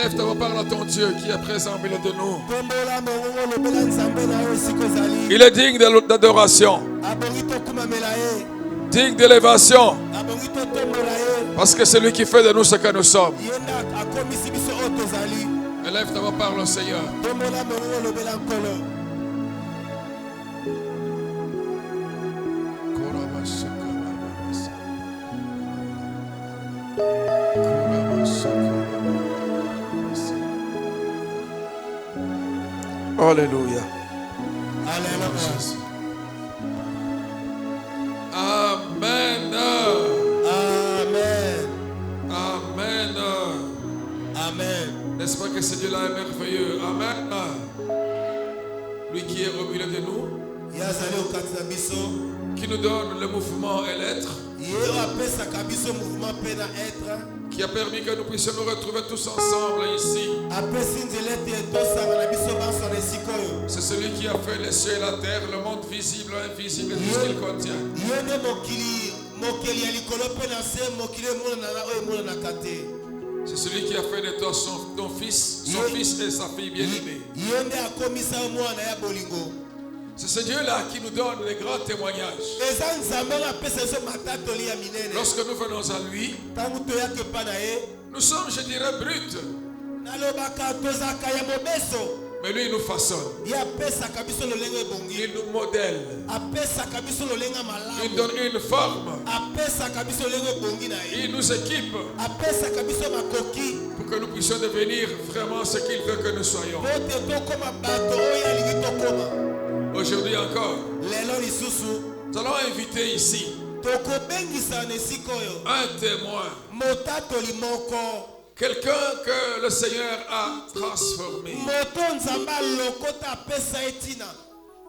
Élève ta voix, parle à ton Dieu qui est présent au milieu de nous. Il est digne d'adoration, digne d'élévation, parce que c'est lui qui fait de nous ce que nous sommes. Élève ta voix, parle au Seigneur. Alléluia. Alléluia. Amen. Amen. Amen. Amen. N'est-ce pas que ce Dieu-là est merveilleux? Amen. Lui qui est au milieu de nous, qui nous donne le mouvement et l'être, qui a permis que nous puissions nous retrouver tous ensemble ici. C'est celui qui a fait les cieux et la terre, le monde visible et invisible et tout ce qu'il contient. C'est celui qui a fait de toi ton fils, son fils et sa fille bien-aimée. C'est ce Dieu-là qui nous donne les grands témoignages. Lorsque nous venons à lui, nous sommes, je dirais, bruts. Mais lui, il nous façonne. Il nous modèle. Il donne une forme. Il nous équipe pour que nous puissions devenir vraiment ce qu'il veut que nous soyons. Aujourd'hui encore, nous allons inviter ici un témoin, quelqu'un que le Seigneur a transformé.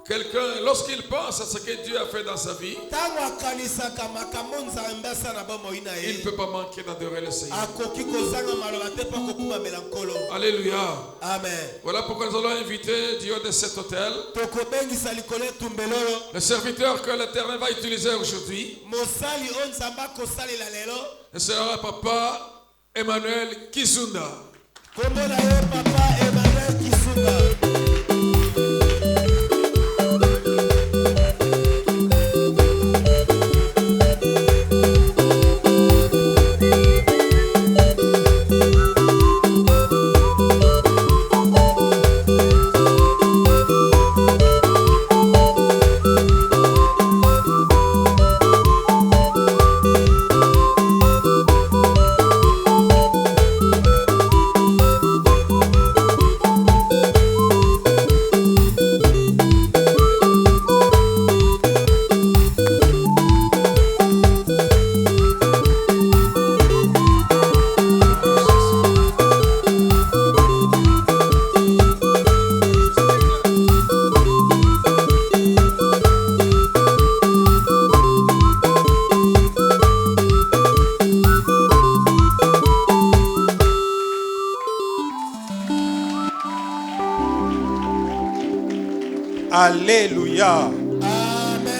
Quelqu'un, lorsqu'il pense à ce que Dieu a fait dans sa vie, il ne peut pas manquer d'adorer le Seigneur. Alléluia. Amen. Voilà pourquoi nous allons inviter du haut de cet hôtel le serviteur que l'Éternel va utiliser aujourd'hui. Ce sera Papa Emmanuel Kizunda. Alléluia. Amen.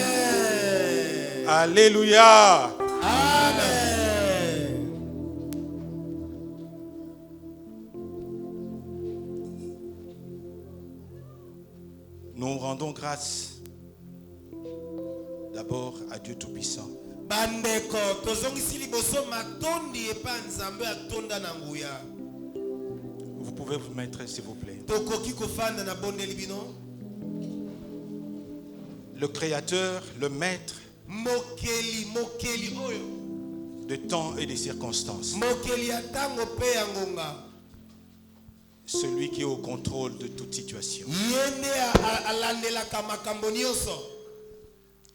Alléluia. Amen. Nous rendons grâce d'abord à Dieu Tout-Puissant. Bandeko tozongisi liboso matondi epa nzambe atonda na nguya. Vous pouvez vous mettre s'il vous plaît. Tokoki kofanda na bondeli bino. Le Créateur, le Maître Mokeli oyo. de temps et de circonstances. Mokeli ya tango pe ya ngonga. Celui qui est au contrôle de toute situation. Yende alandelaka makambo nyonso.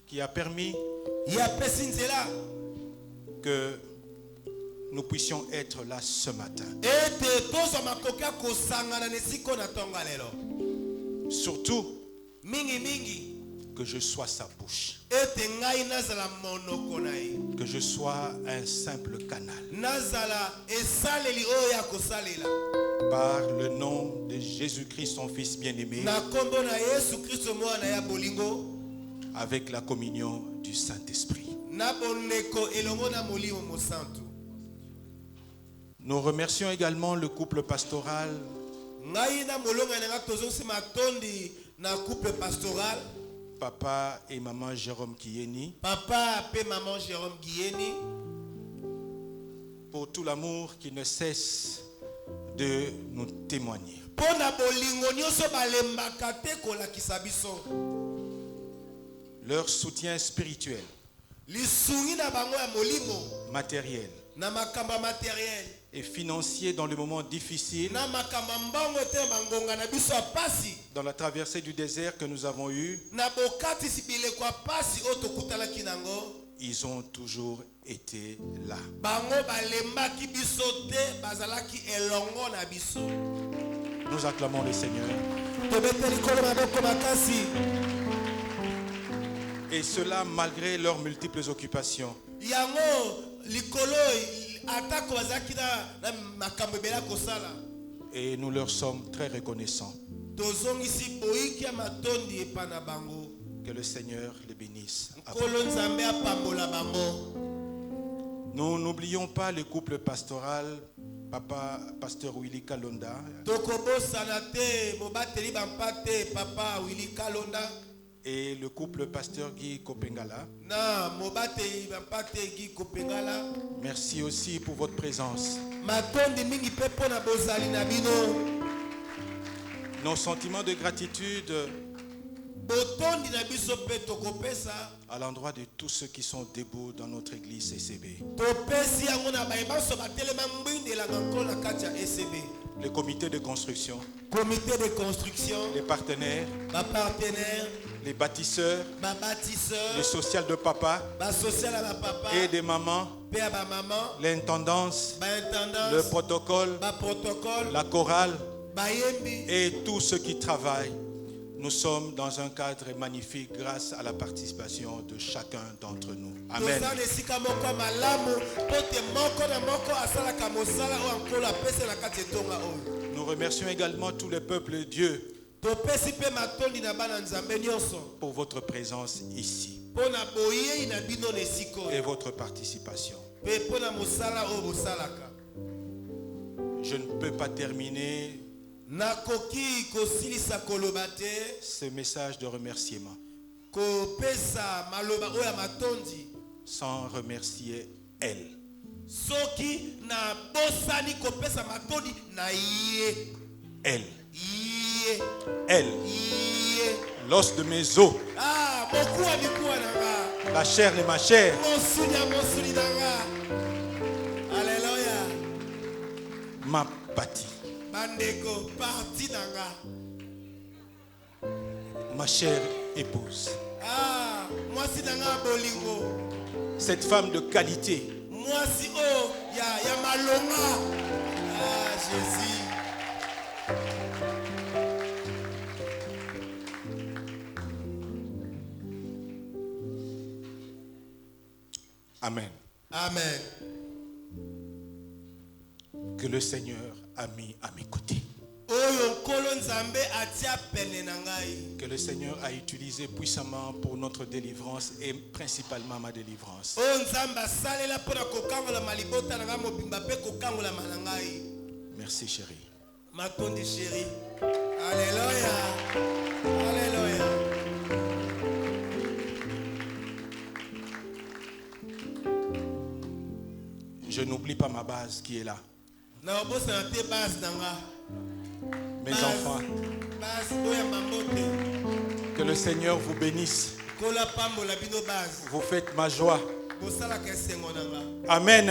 Qui a permis Ya pesi nzela. que nous puissions être là ce matin. Ete tozo makoka kosangana nesiko na tonga lelo. Surtout Mingi. que je sois sa bouche. Ete ngai nazala monoko na ye. Que je sois un simple canal. Nazala esaleli oyo ya kosalela. Par le nom de Jésus-Christ, son Fils bien-aimé. Na kombo na Yesu Kristo mwana ya bolingo. Avec la communion du Saint-Esprit. Na boneko elongo na molimo mosantu. Nous remercions également le couple pastoral, ngai na molonga na tozongisi matondi na couple pastoral, papa et maman Jérôme Kieni, papa et maman Jérôme Guieni, pour tout l'amour qui ne cesse de nous témoigner. pona bolingo nyonso balembaka te kolakisa biso. Leur soutien spirituel, Lisungi na bango ya molimo, matériel na makamba matériel, et financier dans le moment difficile, na makamba mbongo te bangonga na biso ya pasi, dans la traversée du désert que nous avons eue, na bokati sibile kwa pasi otokutalaki nango. ils ont toujours été là. Bango balembaki biso te, bazalaki elongo na biso. Nous acclamons le Seigneur. Tobeteli kolo maboko makasi. Et cela malgré leurs multiples occupations. Yango likolo atako bazaki na makambo ebela kosala. Et nous leur sommes très reconnaissants. Tozongisi boiki ya matondi epana bango. Que le Seigneur les bénisse. Kolo nzambe apambola bango. Nous n'oublions pas le couple pastoral, papa pasteur Willy Kalonda, Tokobosana te mobateli bampate papa Willy Kalonda et le couple pasteur Guy Kopengala. na mobateli bampate Guy Kopengala. Merci aussi pour votre présence. Matondi mingi pe pona bozali na bino. Nos sentiments de gratitude Botondi na biso pe tokopesa. à l'endroit de tous ceux qui sont debout dans notre église ECB. Topesi yango na bayebaso batelema mbindela ngako na kati ya ECB. Le comité de construction, Comité de construction, les partenaires, ba partenaire, les bâtisseurs, ba bâtisseur, le social de papa ba social à ba papa, et des mamans, pe à ba maman, l'intendance, ba intendance, le protocole, ba protocole, la chorale ba yembi. et tous ceux qui travaillent. Nous sommes dans un cadre magnifique grâce à la participation de chacun d'entre nous. Amen. Tozana esika moko malamu, pote moko na moko asala ka mosala o ankolo apesa na kati etonga oyo. Nous remercions également tous les peuples de Dieu Topesi pe matondi na bana nzambe nyonso. pour votre présence ici Pona boye na bino na esiko. et votre participation. Pe pona mosala o bosalaka. Je ne peux pas terminer Nakoki kosilisa koloba te, ce message de remerciement kopesa maloba oya matondi. sans remercier elle. Soki na bosani kopesa matondi na iye. Elle, Iye. elle, Iye. l'os de mes os, Ah, mokuwa mikuwa nanga. la chair de ma chair, Mosuni nanga. Alléluia. ma pâtie, Bandeko parti nanga. ma chère épouse. Ah, moi si nanga bolingo. Cette femme de qualité Moi si oh ya malonga. Ah, Jésus. Amen. Amen. Que le Seigneur a mis à mes côtés. Oyo nkolo nzambe atia pene na ngai. Que le Seigneur a utilisé puissamment pour notre délivrance et principalement ma délivrance. Oyo nzambe asalela mpona kokangola malibota na ngai mobimba mpe kokangola na ngai. Merci chérie. Matondi chéri. Alléluia. Alléluia. Je n'oublie pas ma base qui est là. Na obosa na te base nanga. Mes enfants, Base oya mambote. que le Seigneur vous bénisse. Kola pambola bino base. Vous faites ma joie. Bosala ka esengo nanga. Amen.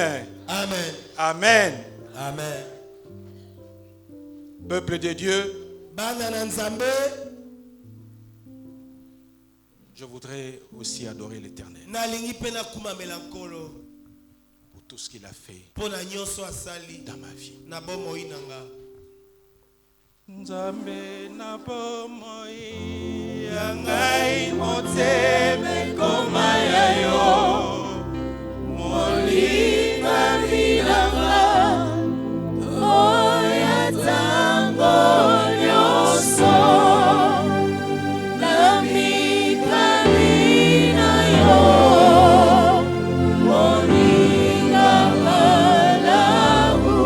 Amen. Amen. Amen. Peuple de Dieu, Bana na nzambe. je voudrais aussi adorer l'Éternel Nalingi pe na kumamela nkolo. pour tout ce qu'il a fait Pona nyonso asali. dans ma vie. Na bomoi nanga. Nzambe na bomoi Yangai moteme koma ya yo molinga bilanga oya tango nyoso na mikali na yo molinga malamu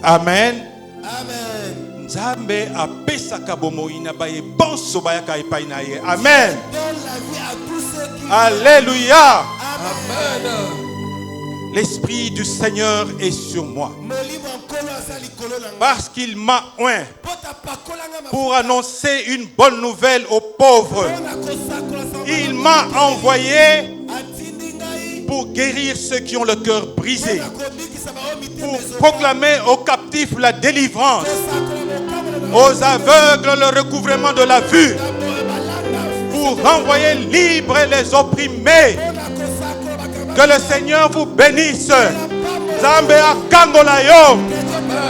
Amen. Amen. Nzambe apesaka bomoi na baye bonso bayaka epai na ye. Amen. Donne la vie à tous ceux qui Alléluia. Amen. L'Esprit du Seigneur est sur moi. Molimo nkolo azali likolo na nga. Parce qu'il m'a oint Pota pakolanga ma- pour annoncer une bonne nouvelle aux pauvres. Pona kosakola sa- Il m'a envoyé Atindi ngai. pour guérir ceux qui ont le cœur brisé, Pona komikisa bao mitema pour ezonga. proclamer aux captifs la délivrance, Kosakola mokambo na- aux aveugles le recouvrement de la vue, Na moyo balanda. pour renvoyer libres les opprimés. Pona kosakola bakaba- Que le Seigneur vous bénisse. Zambe akangola yo,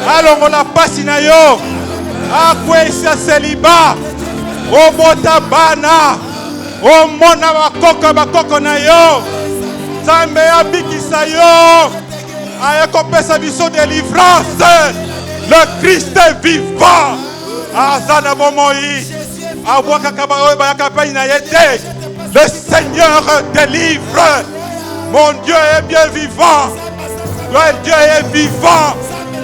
alongola pasi na yo, akwesa seliba, obota bana, omona bakoko na yo. Zambe abikisa yo, ayekopesa biso délivrance. Le Christ est vivant. Azana bomoi, abwakaka baoyo bayaka pai na ye te. Le Seigneur délivre. Mon Dieu est bien vivant. Le Dieu est vivant.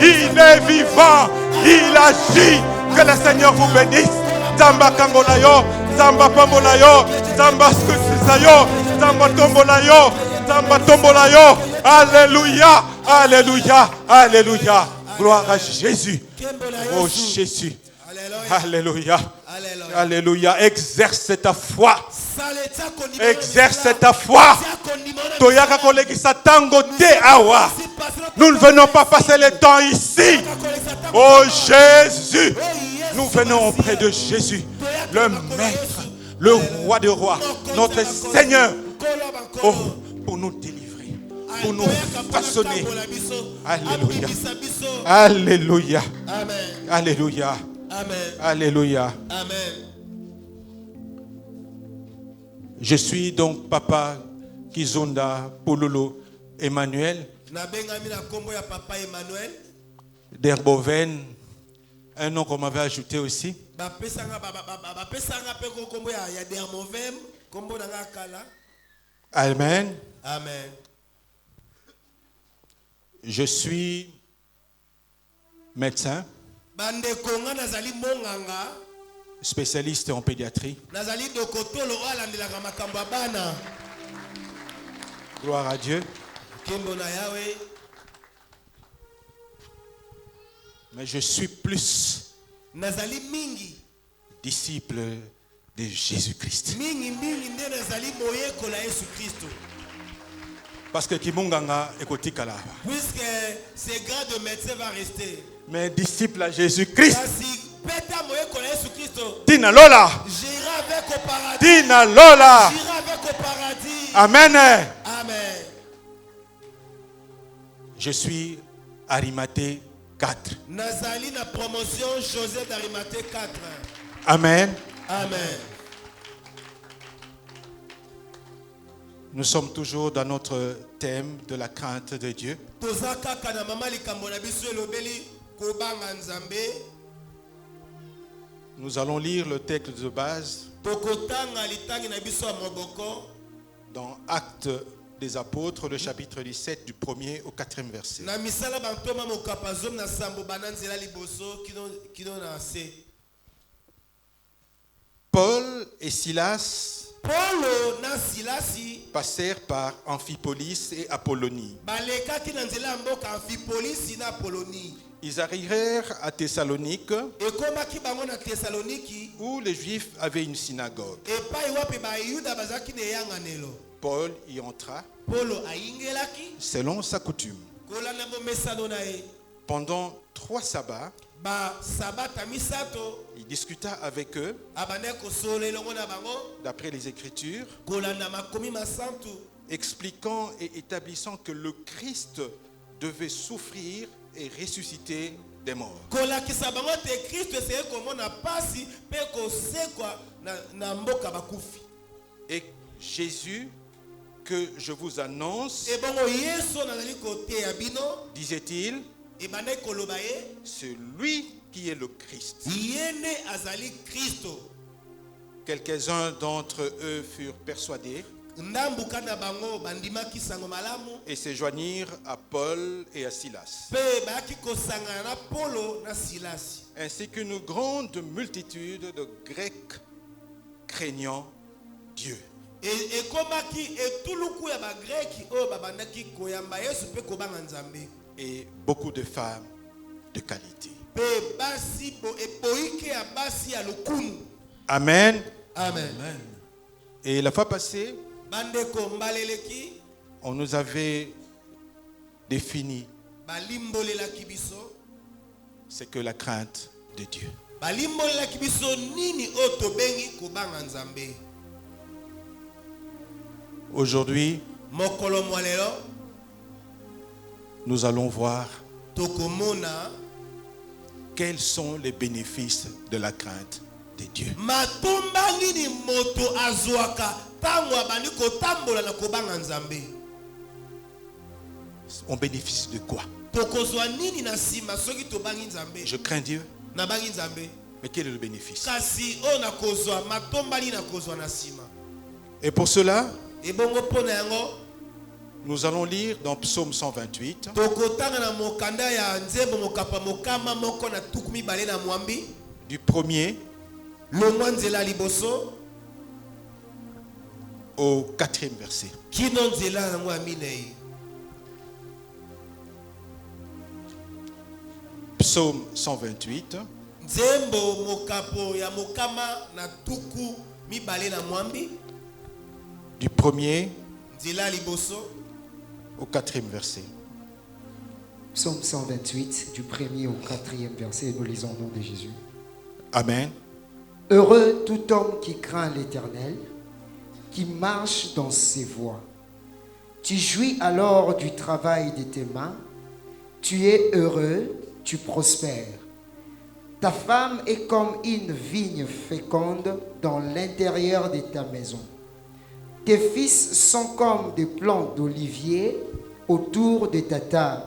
Il est vivant. Il agit. Que le Seigneur vous bénisse. Zamba kangola yo, zamba pambola yo, zamba skutisa yo, zamba tombola yo, zamba tombola yo. Alléluia, alléluia, alléluia. Gloire à Jésus. Oh Jésus. Alléluia. Alléluia. Alléluia. Alléluia. Exerce ta foi. Saleta kondima- Exerce ta foi. Tia kondima na- Toyaka kolegisa tango te awa. Si passe le- Nous ne venons pas passer le temps ici. Kolekisa ta- Oh Jésus. Oh, yes. Nous venons auprès de Jésus, le Maître, le Roi des Rois, notre Seigneur. Kolo bankolo. Oh, pour nous délivrer, pour nous façonner. Alléluia. Alléluia. Alléluia. Amen. Alléluia. Amen. Alléluia. Amen. Je suis donc Papa Kizonda Pololo Emmanuel Nabengami na kombo ya papa Emmanuel. d'Herboven, un nom qu'on m'avait ajouté aussi. Bapesanga bapesanga pe ko kombo ya Dermovem, kombo na nga kala. Amen. Amen. Je suis médecin, Bande konga nazali monganga, spécialiste en pédiatrie. nazali dokotolo alandelaka makambo ya bana. Gloire à Dieu. Kembo na Yahweh. Mais je suis plus Nazali mingi. disciple de Jésus-Christ. Mingi nde nazali moyekola Yesu Kristo. Parce que Kimunganga ekotikala. Puisque ce grade de médecin va rester. Mais disciple à Jésus-Christ. Kasi peta moyekola Yesu Kristo. Tina Lola. J'irai avec au paradis. Tina Lola. J'irai avec au paradis. Amen. Amen. Je suis Arimathée 4. Nazali na promotion José d'Arimathée 4. Amen. Amen. Nous sommes toujours dans notre thème de la crainte de Dieu. Tozaka kana mama likambo na biso elobeli kobanga nzambe. Nous allons lire le texte de base Tokotanga litangi na biso ya moboko. dans Actes des Apôtres, le chapitre 17, du 1er au 4e verset. Na misala bantoma mokapazom na sambo bananzela liboso kino na se. Paul et Silas Paulo na Silasi passèrent par Amphipolis et Apollonie. balekaki na nzela ya mboka Amphipolisi na Apoloni. Ils arrivèrent à Thessalonique Ekomaki bango na Thessaloniki où les Juifs avaient une synagogue. epai wapi bayuda bazalaki na eyanganelo. Paul y entra Paulo ayingelaki selon sa coutume. kolanda bomesano na ye. Pendant 3 sabbats, Ba sabata misato il discuta avec eux abandaki kosolola elongo na bango d'après les Écritures, kolanda makomi masantu expliquant et établissant que le Christ devait souffrir et ressusciter des morts. kolakisa bango te Kristo eseye komona pasi mpe kosekwa na mboka bakufi. Et Jésus, que je vous annonce, Ebongo Yesu nazali koteya bino disait-il, ebandaki koloba ye c'est lui qui est le Christ. ye nde azali Kristo. Quelques-uns d'entre eux furent persuadés ndambuka na bango bandimaki sango malamu et se joignirent à Paul et à Silas, pe bayaki kosangana na Polo na Silasi, ainsi qu'une grande multitude de Grecs craignant Dieu. ekomaki etuluku ya bagreki oyo babandaki koyamba Yesu pe kobanga Nzambe, Et beaucoup de femmes de qualité. pe basi eboyike ya basi ya lokumu. Amen. Amen. Et la fois passée, Bandeko mbaleleki on nous avait défini balimbolelaki biso, ce que la crainte de Dieu. balimbolelaki biso nini oyo tobengi kobanga Nzambe. Aujourd'hui, Mokolo mwa lelo nous allons voir tokomona quels sont les bénéfices de la crainte de Dieu. matomba nini moto azwaka tango abandi kotambola na kobanga Nzambe. On bénéficie de quoi? Tokozwa nini na sima soki tobangi Nzambe? Je crains Dieu, Na bangi Nzambe. mais quel est le bénéfice? Kasi o na kozwa matomba nini na kozwa na sima. Et pour cela, Ebongo pona yango nous allons lire dans Psaume 128, tokotanga na mokanda ya nzembo mokapa mokama moko na tukumi bale na mwambi du 1er longwa nzela liboso au 4e verset. kino nzela yango ya minei. Psaume 128, Nzembo mokapo ya mokama na tuku mibale na mwambi du 1er nzela liboso au 4e verset. Psaume 128, du 1er au 4e verset, nous lisons au nom de Jésus. Amen. Heureux tout homme qui craint l'Éternel, qui marche dans ses voies. Tu jouis alors du travail de tes mains, tu es heureux, tu prospères. Ta femme est comme une vigne féconde dans l'intérieur de ta maison. Tes fils sont comme des plants d'olivier autour de ta table.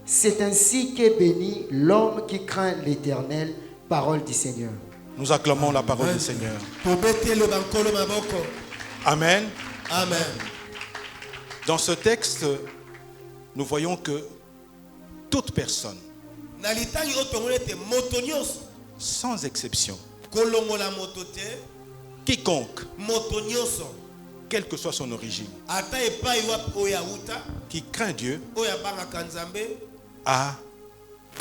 C'est ainsi qu'est béni l'homme qui craint l'Éternel, parole du Seigneur. Nous acclamons la parole du Seigneur. tobetele bankolo maboko. Amen. Amen. Dans ce texte, nous voyons que toute personne, Na litangi oyo tongoli ete moto nyonso sans exception, kolongola moto te, quiconque, moto nyonso quelle que soit son origine, ata epai wapi oyo awuta qui craint Dieu, oyo abangaka Nzambe a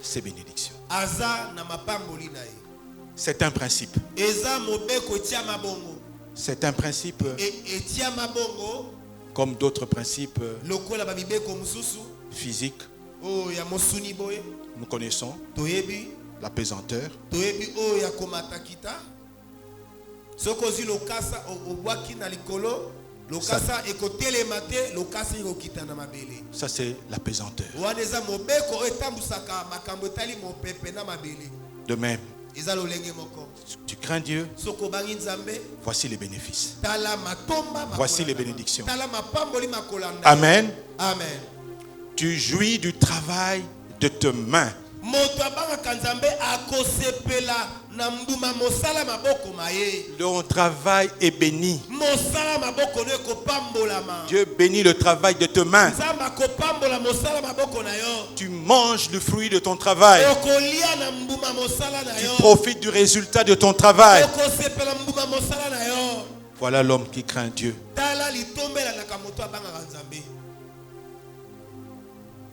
ses bénédictions. aza na mapamboli na ye. C'est un principe. Eza mobeko etia mabongo. C'est un principe Etia mabongo comme d'autres principes lokola ba mibeko mususu physiques. oyo ya mosuni boye Nous connaissons toyebi la pesanteur, oyo ya komata kita soko ozwi lokasa obwaki na likolo lokasa ekotelema te lokasa ekokita na mabele. ça c'est la pesanteur. Wana eza mobeko oyo etambusaka makambo etali mopepe na mabele. De même, Eza lolenge moko tu crains Dieu, soko obangi Nzambe voici les bénéfices. tala matomba Voici les makolanda. bénédictions. Tala mapamboli makolanda. Amen. Amen. Tu jouis du travail de tes mains. Moto abangaka Nzambe akosepela na mbuma mosala maboko maye. Ton travail est béni. Mosala maboko no ekopambolama. Dieu bénit le travail de tes mains. Nzambe akopambola mosala maboko na yo. Tu manges le fruit de ton travail. Okolia na mbuma mosala na Tu yo. profites du résultat de ton travail. Okosepela mbuma mosala na yo. Voilà l'homme qui craint Dieu. Tala litombela na kamoto abangaka Nzambe.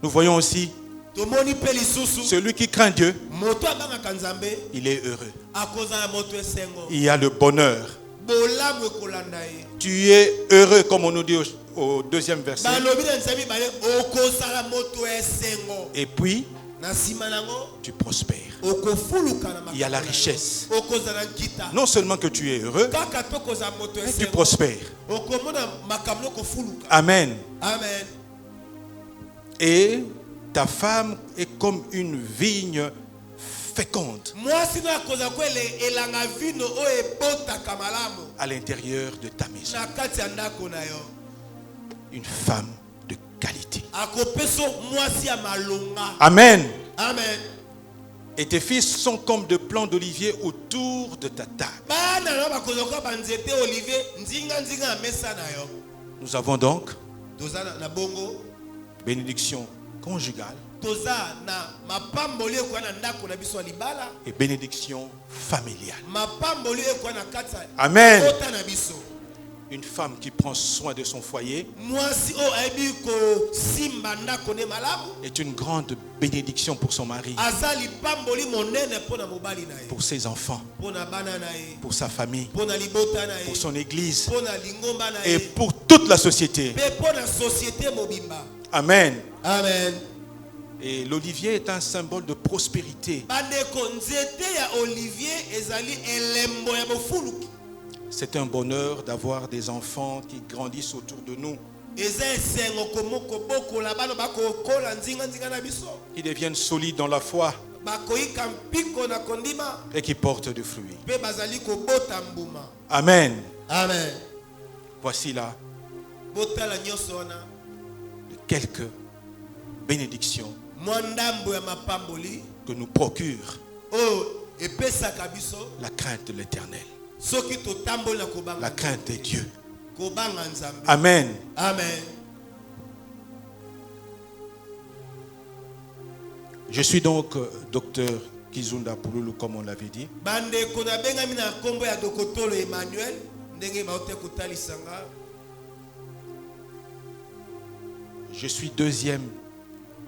Nous voyons aussi Tomoni pe lisusu. celui qui craint Dieu, Moto abangaka Nzambe il est heureux. akozala moto esengo. Il y a le bonheur. Bolamu ekolanda ye. Tu es heureux, comme on nous dit au 2e verset. Balobi na Nzambe bale okozala moto esengo. Et puis, Na sima nango tu prospères. okofuluka na Il y a la makambo na yo. richesse. Okozala nkita. Non seulement que tu es heureux, Kaka tokozala moto mais tu esengo. prospères. Okomona makambo kofuluka. Amen. Amen. Et ta femme est comme une vigne féconde Mwasi no akozala ko elanga vino oyo ebotaka malamu à l'intérieur de ta maison. na kati ya ndako na yo. Une femme de qualité. Akopeso mwasi ya malonga. Amen. Amen. Et tes fils sont comme de plants d'olivier autour de ta table. bana na bakozaka banzete olivier nzinga nzinga na mesa na yo. Nous avons donc Toza na bongo bénédiction conjugale toza na mapamboli ekwa na ndako na biso ya libala, et bénédiction familiale. mapamboli ekwa na kati ya Amen. kota na biso. Une femme qui prend soin de son foyer Mwasi o ayebi ko simba ndako ne malamu est une grande bénédiction pour son mari, azali pamboli monene pona mobali na ye, pour ses enfants, pona bana na ye, pour sa famille, pona libota na ye, pour son église pona lingomba na et ye, pour toute la société. pe pona société mobimba. Amen. Amen. Et l'olivier est un symbole de prospérité. Bandeko nzete ya olivier ezali elembo ya bofuluki. C'est un bonheur d'avoir des enfants qui grandissent autour de nous, Eza esengo komoko bokola bana bakokola nzinga nzinga na biso, qui deviennent solides dans la foi bakoyika mpiko na kondima, et qui portent du fruit. pe bazali kobota mbuma. Amen. Amen. Voici là Botala nyonso wana quelques bénédictions mwa ndambo ya mapamboli que nous procure oyo epesaka biso la crainte de l'Éternel, soki totamboli na kobanga la crainte de Dieu. kobanga Nzambe. Amen. Amen. Je suis donc docteur Kizunda Pululu, comme on l'avait dit. Bandeko na bengami na kombo ya dokotolo Emmanuel ndenge baote kotalisanga. Je suis deuxième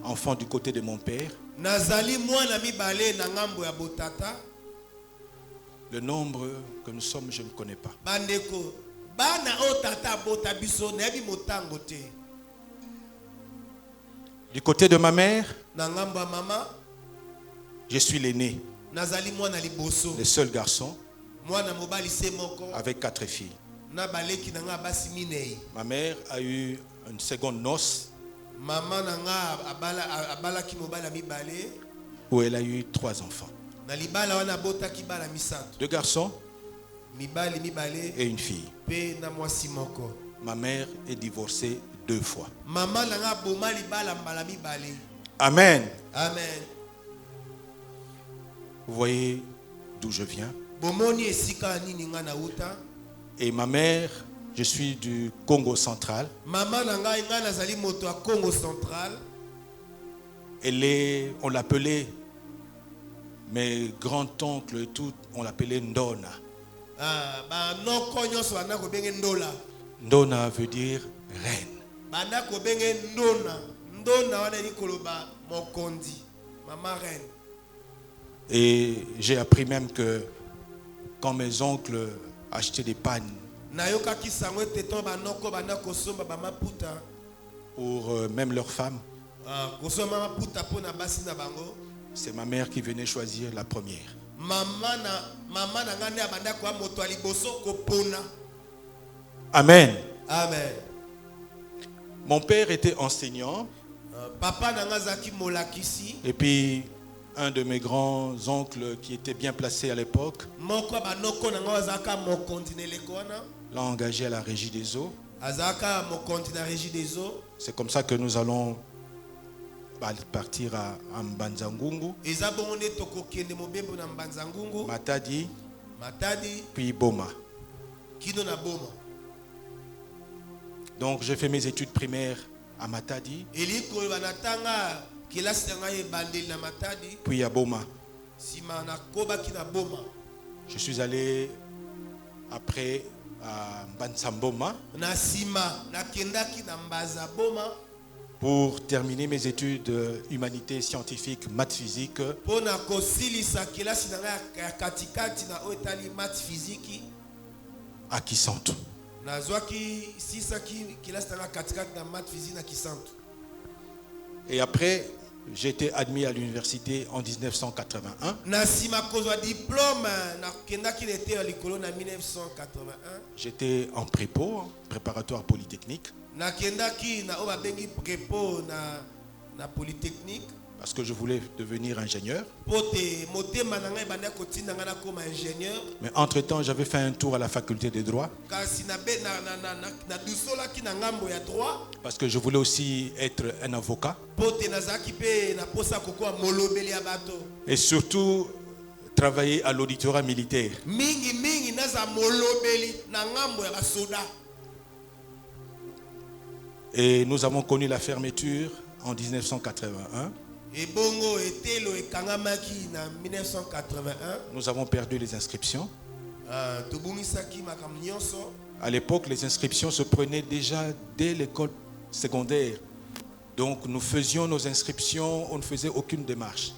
enfant du côté de mon père. Nazali mwana mibale na ngambo ya botata. Le nombre que nous sommes, je ne connais pas. Bandeko bana o tata bota biso nayebi motango te. Du côté de ma mère, Na ngambo ya mama je suis l'aîné, nazali mwana liboso, le seul garçon, mwana mobali se moko avec 4 filles. na baleki na nga basi minei. Ma mère a eu une seconde noce Mama na nga abalaki mobali ya mibale, où elle a eu 3 enfants. na libala wana botaki bala misato, 2 garçons mibali mibale et une fille. pe na mwasi moko. Ma mère est divorcée 2 fois. Mama na nga boma libala mbala mibale. Amen. Amen. Vous voyez d'où je viens. Bomoni esika nini nga na uta. Et ma mère, je suis du Congo central. Mama na nga nazali moto a Congo central. On l'appelait, mes grands-oncles et tout, on l'appelait Ndona. Ba noko nyonso bana ko benge ndola. Ndona veut dire reine. Bana ko benge ndona. Ndona wana ni koloba mokondi. Mama reine. Et j'ai appris même que quand mes oncles achetaient des pannes Nayoka sango teton ba noko bana ko somba ba maputa. pour même leurs femmes, Ko somba maputa pona basi na bango. c'est ma mère qui venait choisir la première. Mama na nga ne abanda kwa moto aliboso ko pona. Amen. Amen. Mon père était enseignant Papa na nga zaki molakisi. et puis un de mes grands oncles qui était bien placé à l'époque Moko ba noko na nga zaka mokondi na lekona. l'a engagé à la régie des eaux. Azaka mokondi na régie des eaux. C'est comme ça que nous allons partir à Mbanzangungu, Eza bonne toko kende mobembo na Mbanzangungu. Matadi, Matadi puis Boma. kino na boma. Donc j'ai fait mes études primaires à Matadi, Eliko banatanga kilasi nga ye bandeli na Matadi. puis à Boma. Sima na koba kina boma. Je suis allé après à Mbansamboma Na sima na kendaki na Mbaza boma. pour terminer mes études humanité scientifique, maths physique Pona kosilisa kilasi na nga ya katikati na oetali math physique. à Kisantu. Nazwaki sisaki kilasi na nga katikati na math physique na Kisantu. Et après, j'ai été admis à l'université en 1981. Na sima kozwa diplôme na kendaki nete ya likolo na 1981. J'étais en prépo, préparatoire polytechnique. Na kendaki na oba bengi prépo na polytechnique. parce que je voulais devenir ingénieur. Mais entre-temps, j'avais fait un tour à la faculté de droit. Parce que je voulais aussi être un avocat. Et surtout, travailler à l'auditorat militaire. Et nous avons connu la fermeture en 1981. Nous avons perdu les inscriptions. À l'époque, les inscriptions se prenaient déjà dès l'école secondaire. Donc nous faisions nos inscriptions, on ne faisait aucune démarche.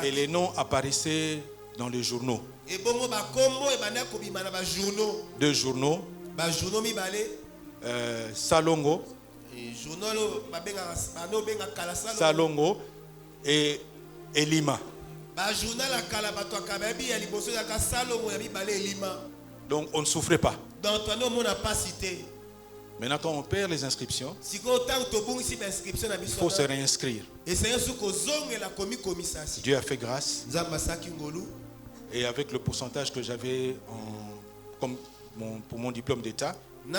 Et les noms apparaissaient dans les journaux. Deux journaux. Salongo. Salongo et Lima. Donc on ne souffrait pas. Maintenant quand on perd les inscriptions, il faut se réinscrire. Dieu a fait grâce. Et avec le pourcentage que j'avais pour mon diplôme d'État, il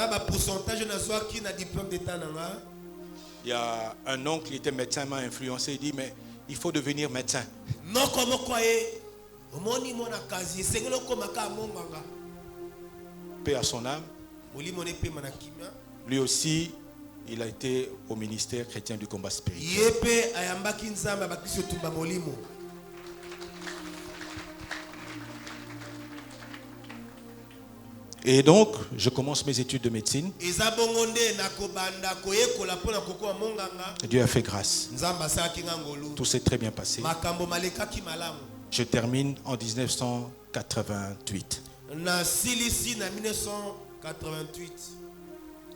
y a un oncle qui était médecin m'a influencé. Il dit mais il faut devenir médecin. Paix à son âme. Lui aussi, il a été au ministère chrétien du combat spirituel. Et donc, je commence mes études de médecine. Dieu a fait grâce. Tout s'est très bien passé. Je termine en 1988.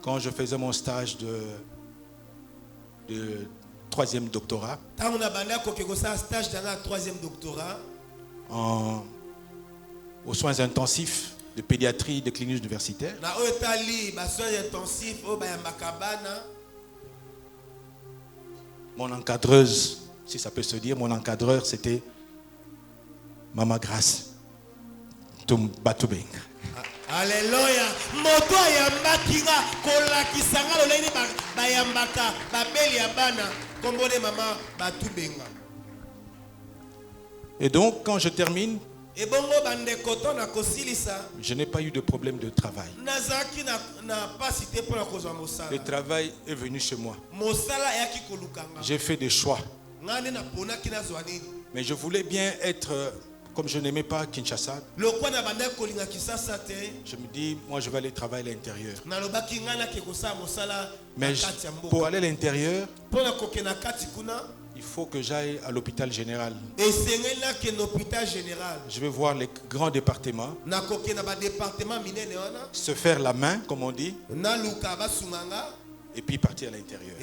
Quand je faisais mon stage de troisième doctorat, aux soins intensifs de pédiatrie de cliniques universitaires. Mon encadreuse, si ça peut se dire, mon encadreur c'était Mama Grace Batubeng. Alléluia. Moto ayambakinga kolakisanga loleni bayambaka babeli abana kombone mama Batubenga. Et donc quand je termine, je n'ai pas eu de problème de travail. Le travail est venu chez moi. J'ai fait des choix. Mais je voulais bien être, comme je n'aimais pas Kinshasa, je me dis, moi je vais aller travailler à l'intérieur. Mais pour aller à l'intérieur, il faut que j'aille à l'hôpital général. Je vais voir les grands départements, se faire la main, comme on dit, et puis partir à l'intérieur.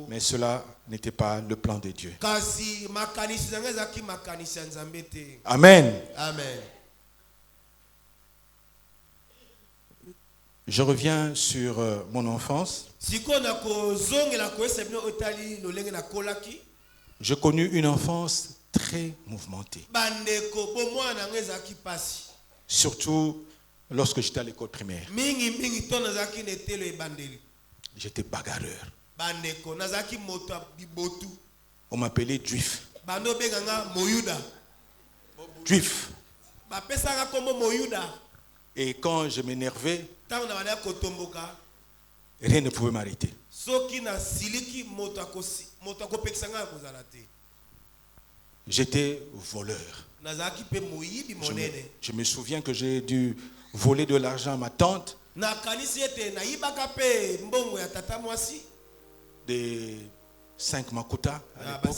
Mais cela n'était pas le plan de Dieu. Amen. Amen. Je reviens sur mon enfance. J'ai connu une enfance très mouvementée. Surtout lorsque j'étais à l'école primaire. J'étais bagarreur. On m'appelait Juif. Juif. Et quand je m'énervais, rien ne pouvait m'arrêter. J'étais voleur. Je me souviens que j'ai dû voler de l'argent à ma tante. Des 5 makuta à l'époque.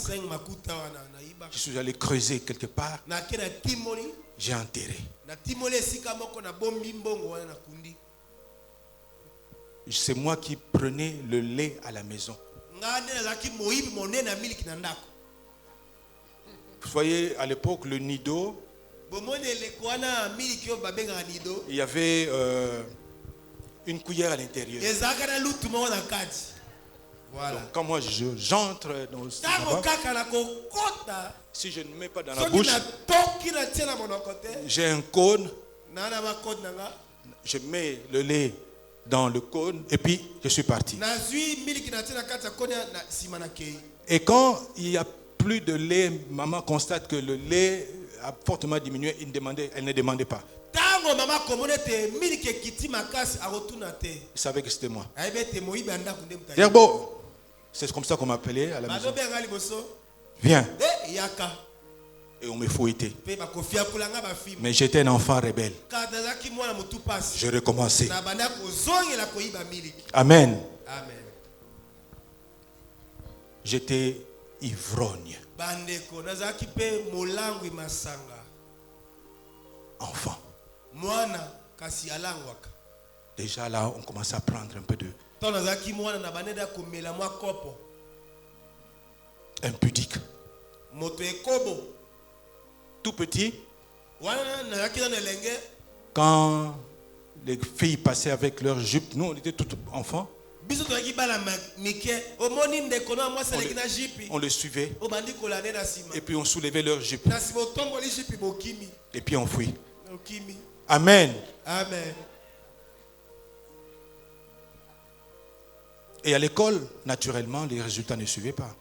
Je suis allé creuser quelque part. J'ai enterré. C'est moi qui prenais le lait à la maison. Vous voyez, à l'époque, le nido, Il y avait une cuillère à l'intérieur. Voilà. Donc, quand moi j'entre dans ce tabac, si je ne mets pas dans la bouche, j'ai un cône, je mets le lait dans le cône et puis je suis parti. Et quand il n'y a plus de lait, maman constate que le lait a fortement diminué, elle ne demandait pas. Il savait que c'était moi. Gerbo, c'est comme ça qu'on m'appelait à la maison. Viens. Et on me fouettait. Mais j'étais un enfant rebelle. Je recommençais. Amen. J'étais ivrogne. Enfant. Déjà là, on commence à prendre un peu de... impudique. Tout petit, quand les filles passaient avec leurs jupes, nous on était tous enfants, on les suivait et puis on soulevait leurs jupes et puis on fuit. Amen. Amen. Et à l'école, naturellement, les résultats ne suivaient pas.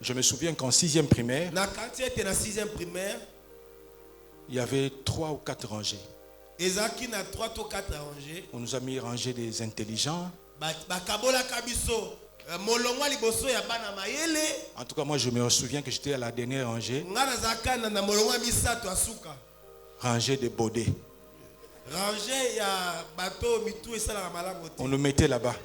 Je me souviens qu'en 6e primaire, il y avait 3 ou 4 rangées. On nous a mis rangées des intelligents. En tout cas, moi je me souviens que j'étais à la dernière rangée. Rangée de Baudets. On nous mettait là-bas.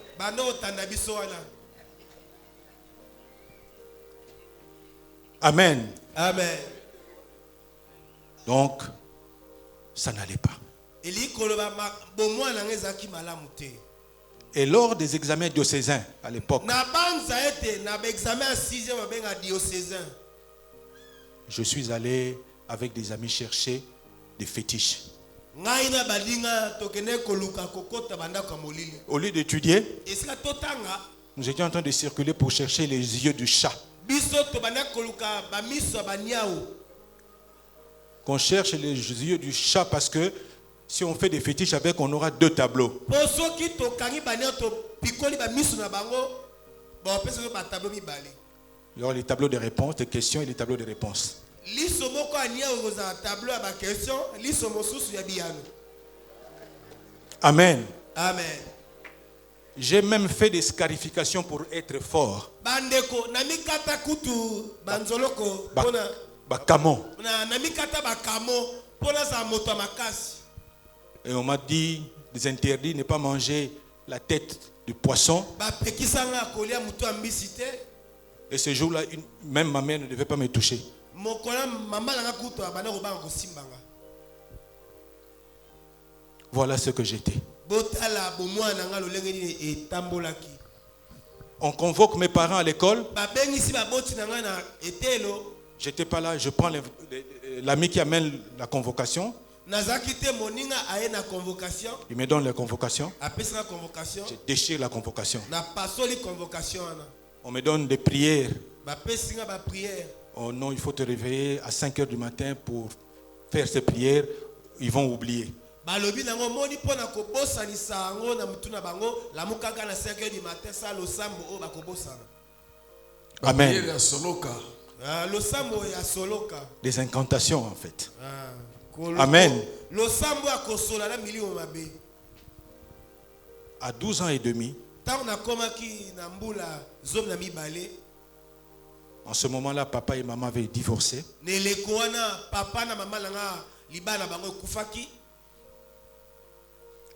Amen. Amen. Donc, ça n'allait pas. Et lors des examens diocésains à l'époque, je suis allé avec des amis chercher des fétiches. Au lieu d'étudier, nous étions en train de circuler pour chercher les yeux du chat. Qu'on cherche les yeux du chat parce que si on fait des fétiches avec, on aura 2 tableaux. Il y aura les tableaux de réponses, des questions et les tableaux de réponses. Amen. Amen. J'ai même fait des scarifications pour être fort. Bakamo. Et on m'a dit des interdits, ne pas manger la tête du poisson. Et ce jour-là, même ma mère ne devait pas me toucher. Voilà ce que j'étais. On convoque mes parents à l'école. J'étais pas là, je prends l'ami qui amène la convocation. Il me donne la convocation. Je déchire la convocation. On me donne des prières. Oh non, il faut te réveiller à 5h du matin pour faire ces prières. Ils vont oublier. Amen. Des incantations en fait. Amen. À 12 ans et demi, en ce moment-là, papa et maman avaient divorcé.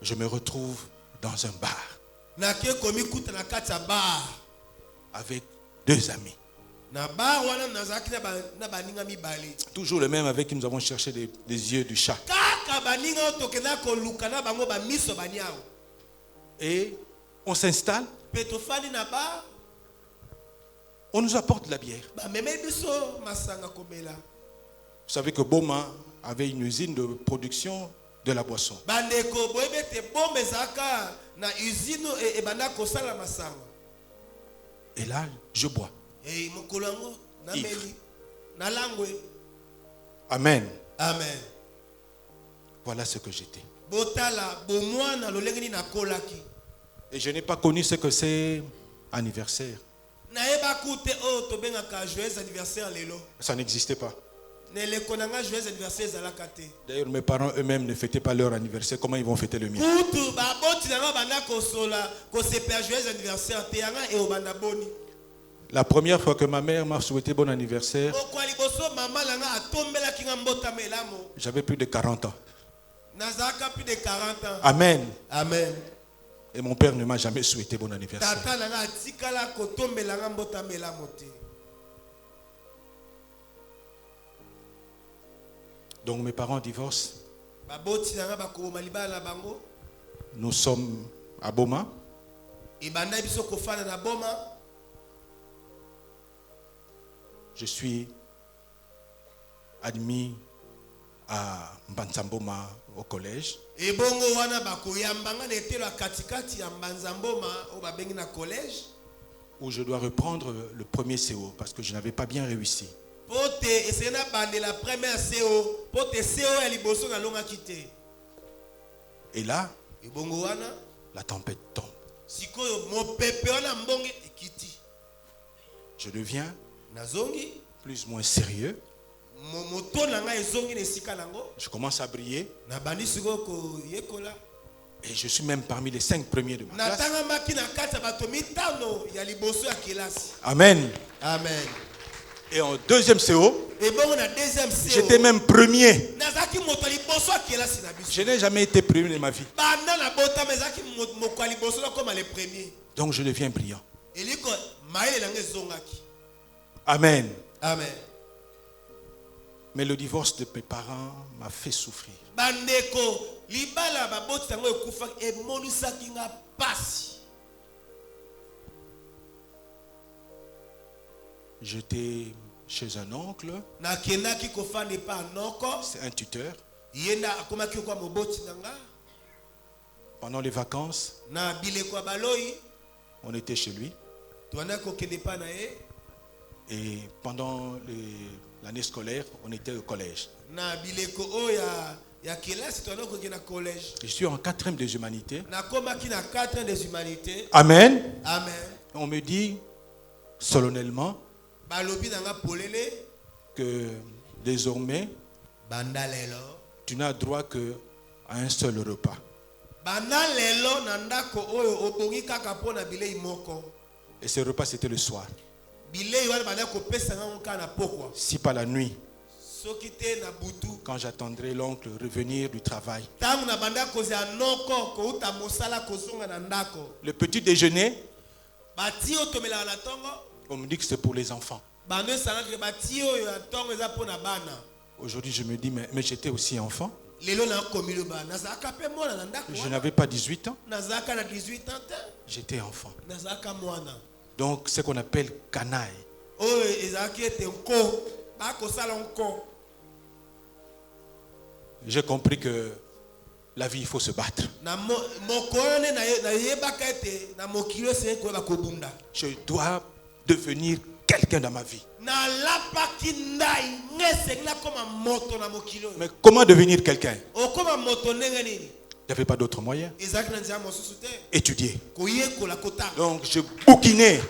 Je me retrouve dans un bar avec 2 amis. Toujours le même avec qui nous avons cherché des yeux du chat. Et on s'installe. On nous apporte de la bière. Vous savez que Boma avait une usine de production de la boisson. Et là, je bois. Ivre. Amen. Amen. Voilà ce que j'étais. Et je n'ai pas connu ce que c'est anniversaire. Ça n'existait pas. D'ailleurs, mes parents eux-mêmes ne fêtaient pas leur anniversaire. Comment ils vont fêter le mien? La première fois que ma mère m'a souhaité bon anniversaire, j'avais plus de 40 ans. Amen. Amen. Et mon père ne m'a jamais souhaité bon anniversaire. Donc mes parents divorcent. Nous sommes à Boma. Je suis admis à Mbanzamboma au collège. Où je dois reprendre le premier CO parce que je n'avais pas bien réussi. Et là, la tempête tombe. Je deviens plus ou moins sérieux. Je commence à briller. Et je suis même parmi les 5 premiers de ma classe. Amen. Amen. Et en deuxième CO, j'étais même premier. Je n'ai jamais été premier de ma vie. Donc je deviens brillant. Amen. Amen. Mais le divorce de mes parents m'a fait souffrir. J'étais chez un oncle. C'est un tuteur. Pendant les vacances, on était chez lui. Et pendant l'année scolaire, on était au collège. Je suis en 4e des humanités. Amen. Amen. On me dit solennellement que désormais, tu n'as droit qu'à un seul repas. Et ce repas, c'était le soir. Si pas la nuit, quand j'attendrai l'oncle revenir du travail. Le petit déjeuner, on me dit que c'est pour les enfants. Aujourd'hui, je me dis, mais j'étais aussi enfant. Je n'avais pas 18 ans. J'étais enfant. Donc, ce qu'on appelle canaille. J'ai compris que la vie, il faut se battre. Je dois devenir quelqu'un dans ma vie. Mais comment devenir quelqu'un? Il n'y avait pas d'autre moyen. Étudier. Donc je bouquinais.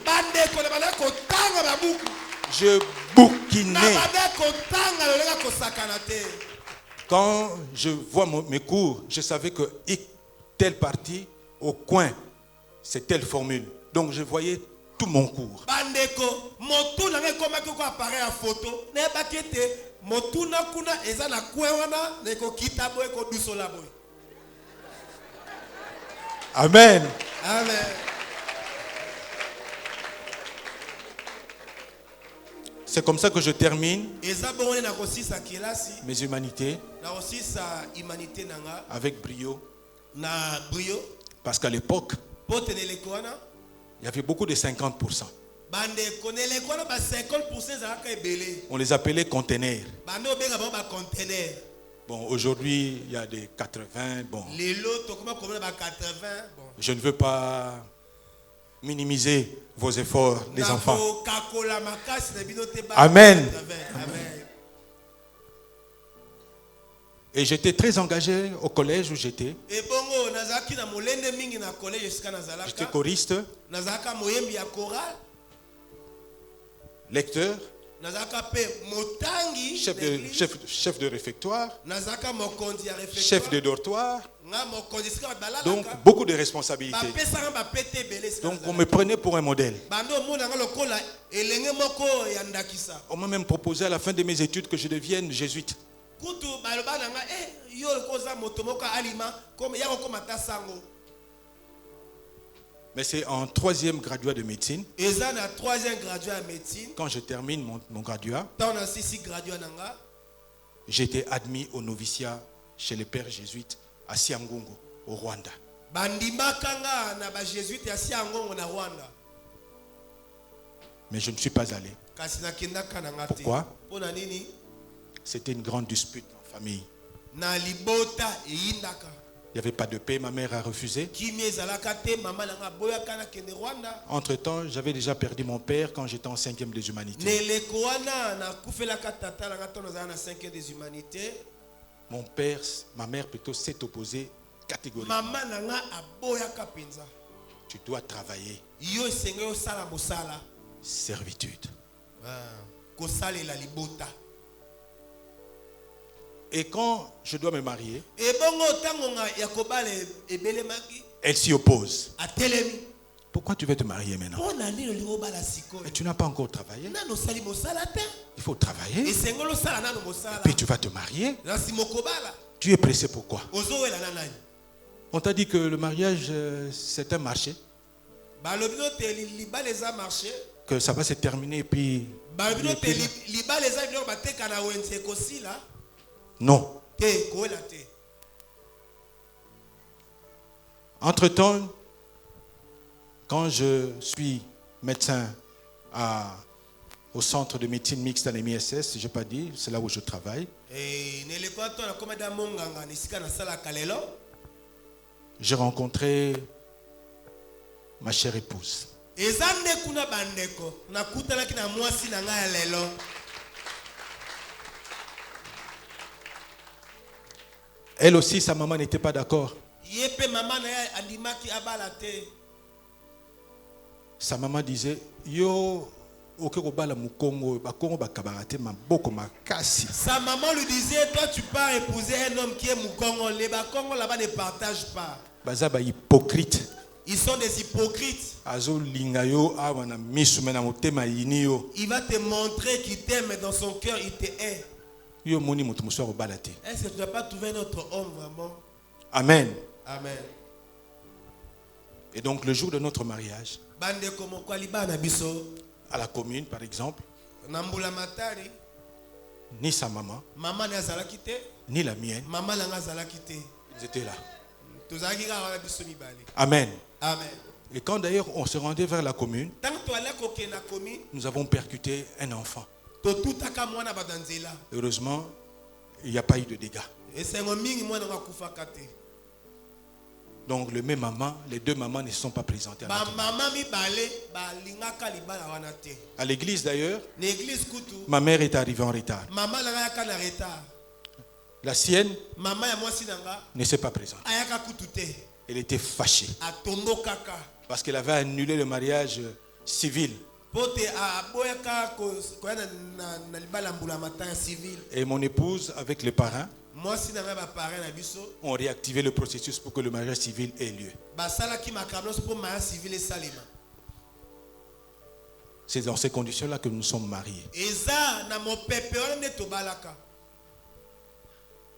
Je bouquinais. Quand je vois mes cours, je savais que telle partie au coin, c'est telle formule. Donc je voyais tout mon cours. Amen. Amen. C'est comme ça que je termine mes humanités avec brio. Parce qu'à l'époque, il y avait beaucoup de 50%. Bande konele kwa ba 50% za ka ebele. On les appelait containers. Bande obenga ba container. Bon, aujourd'hui, il y a des 80. Bon, Lelo to comment ba 80. Bon. je ne veux pas minimiser vos efforts, les enfants. Amen. Amen. Et j'étais très engagé au collège où j'étais. J'étais choriste, lecteur, chef de réfectoire, chef de dortoir. Donc beaucoup de responsabilités. Donc on me prenait pour un modèle. On m'a même proposé à la fin de mes études que je devienne jésuite. Mais c'est en 3e graduat de médecine. Quand je termine mon graduat, j'ai été admis au noviciat chez les pères jésuites à Siangungu, au Rwanda. Mais je ne suis pas allé. Pourquoi? C'était une grande dispute en famille. Il n'y avait pas de paix, ma mère a refusé. Entre-temps, j'avais déjà perdu mon père quand j'étais en 5e des humanités. Mon père, ma mère plutôt s'est opposée catégoriquement. Tu dois travailler. Servitude. Et quand je dois me marier, elle s'y oppose. Pourquoi tu veux te marier maintenant? Et tu n'as pas encore travaillé. Il faut travailler. Et puis tu vas te marier. Tu es pressé pourquoi? On t'a dit que le mariage c'est un marché. Que ça va se terminer et puis... Non. Entre-temps, quand je suis médecin au centre de médecine mixte à l'MISS, je n'ai pas dit, c'est là où je travaille. J'ai rencontré ma chère épouse. Elle aussi, sa maman n'était pas d'accord. Sa maman disait, yo, sa maman lui disait, toi tu pars épouser un homme qui est Mukongo. Les Bakongos là-bas ne partagent pas. Hypocrite. Ils sont des hypocrites. Il va te montrer qu'il t'aime, mais dans son cœur il te hait. Est-ce que tu n'as pas trouvé notre homme vraiment? Amen. Amen. Et donc le jour de notre mariage, à la commune par exemple, ni sa maman, ni la mienne, ils étaient là. Amen. Amen. Et quand d'ailleurs on se rendait vers la commune, nous avons percuté un enfant. Heureusement, il n'y a pas eu de dégâts. Donc les deux mamans ne se sont pas présentées à l'église d'ailleurs. Ma mère est arrivée en retard. La sienne ne s'est pas présentée. Elle était fâchée parce qu'elle avait annulé le mariage civil. Et mon épouse avec les parents ont réactivé le processus pour que le mariage civil ait lieu. C'est dans ces conditions-là que nous sommes mariés.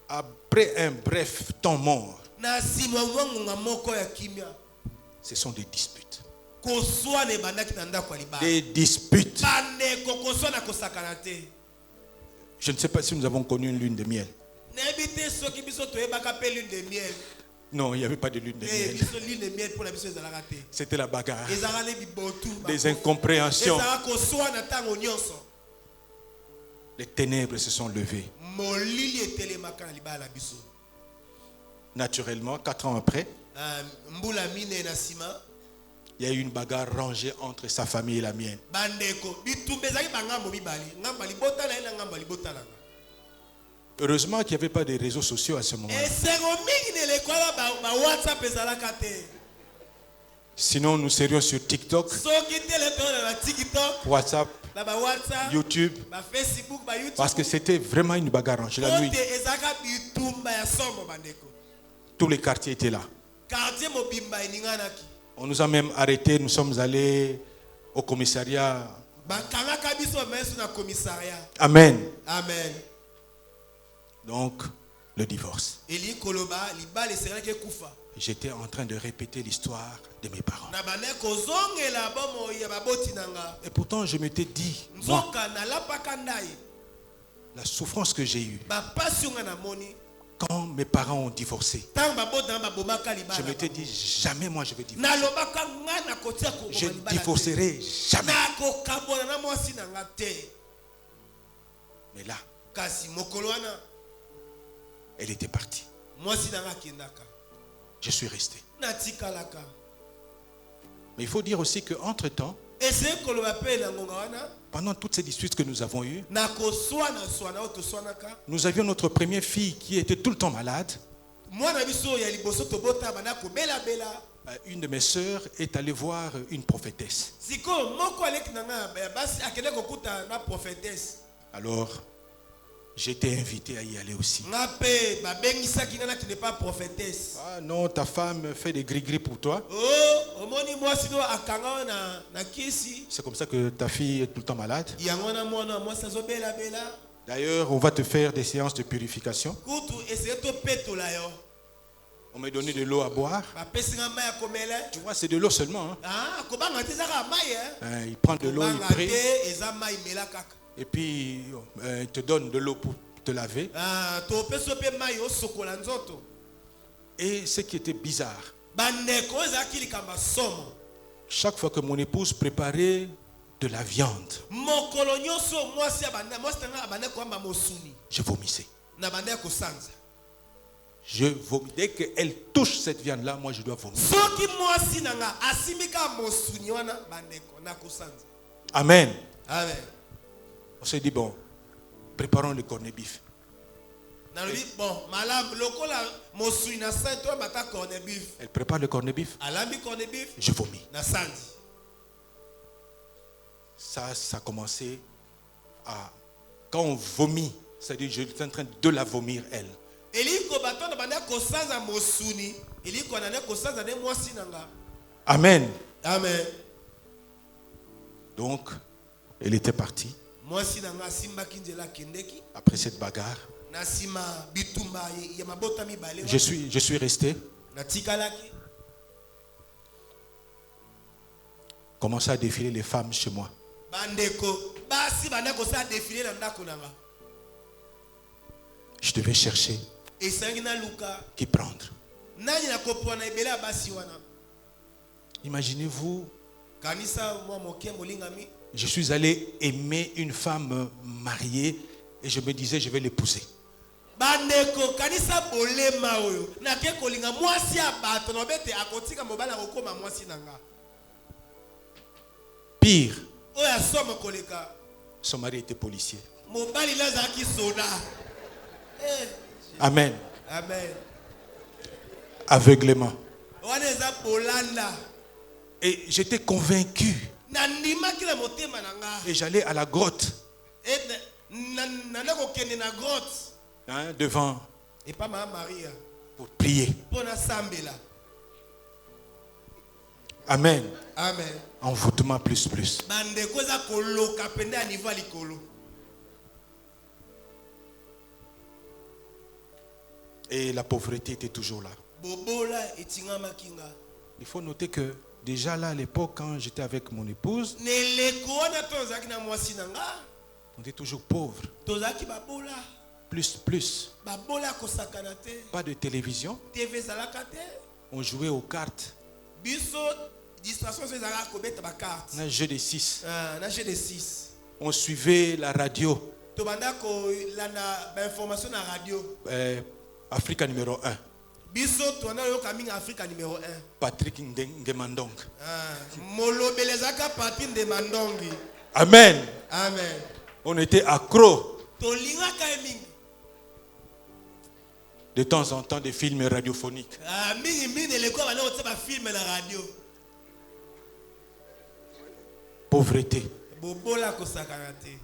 Après un bref temps mort, ce sont des disputes. Des disputes. Je ne sais pas si nous avons connu une lune de miel. Non, il n'y avait pas de lune de miel. C'était la bagarre. Des incompréhensions. Les ténèbres se sont levées. Naturellement, 4 ans après, il y a eu une bagarre rangée entre sa famille et la mienne. Heureusement qu'il n'y avait pas de réseaux sociaux à ce moment-là. Sinon, nous serions sur TikTok, WhatsApp, YouTube. Parce que c'était vraiment une bagarre rangée la nuit. Tous les quartiers étaient là. On nous a même arrêtés. Nous sommes allés au commissariat. Amen. Amen. Donc, le divorce. J'étais en train de répéter l'histoire de mes parents. Et pourtant, je m'étais dit, moi, la souffrance que j'ai eue quand mes parents ont divorcé, je m'étais dit, jamais moi je vais divorcer. Je ne divorcerai jamais. Mais là, elle était partie. Je suis resté. Mais il faut dire aussi qu'entre-temps, pendant toutes ces disputes que nous avons eues, nous avions notre première fille qui était tout le temps malade. Une de mes sœurs est allée voir une prophétesse. Alors, j'étais invité à y aller aussi. Ah non, ta femme fait des gris-gris pour toi. C'est comme ça que ta fille est tout le temps malade. D'ailleurs, on va te faire des séances de purification. On m'a donné de l'eau à boire. Tu vois, c'est de l'eau seulement. Il prend de l'eau, il prie. Et puis, il te donne de l'eau pour te laver. Et ce qui était bizarre, chaque fois que mon épouse préparait de la viande, je vomissais. Je vomis. Dès qu'elle touche cette viande-là, moi je dois vomir. Amen. Amen. On s'est dit, bon, préparons le cornet bif. Elle prépare le cornet bif. Je vomis. Ça a commencé à... Quand on vomit, c'est-à-dire que je suis en train de la vomir, elle. Amen. Amen. Donc, elle était partie. Après cette bagarre, je suis resté. Commençait à défiler les femmes chez moi. Je devais chercher qui prendre. Imaginez-vous, je suis allé aimer une femme mariée et je me disais je vais l'épouser. Pire, son mari était policier. Amen. Amen. Aveuglement. Et j'étais convaincu. Et j'allais à la grotte. Devant. Pour prier. Amen. Amen. Envoûtement plus. Et la pauvreté était toujours là. Il faut noter que déjà là à l'époque, quand j'étais avec mon épouse, on était toujours pauvres. plus. babola kosakana te. Pas de télévision. TV zalaka te. On jouait aux cartes. Biso distraction c'est zalaka kobeta ba carte. Un jeu de 6. Un jeu de 6. On suivait la radio. Tobanda ko lana ba information na radio. Africa numéro 1. Biso tona yo kaminga Africa numéro 1. Patrick Ngemandong. Molobelezaka Patrick Ndemandongi. Amen. Amen. On était accro. Tolingaka emingi. De temps en temps des films radiophoniques. Mingi mingi le ko bana otsa ba film na radio. Pauvreté. Bobola kosakana te.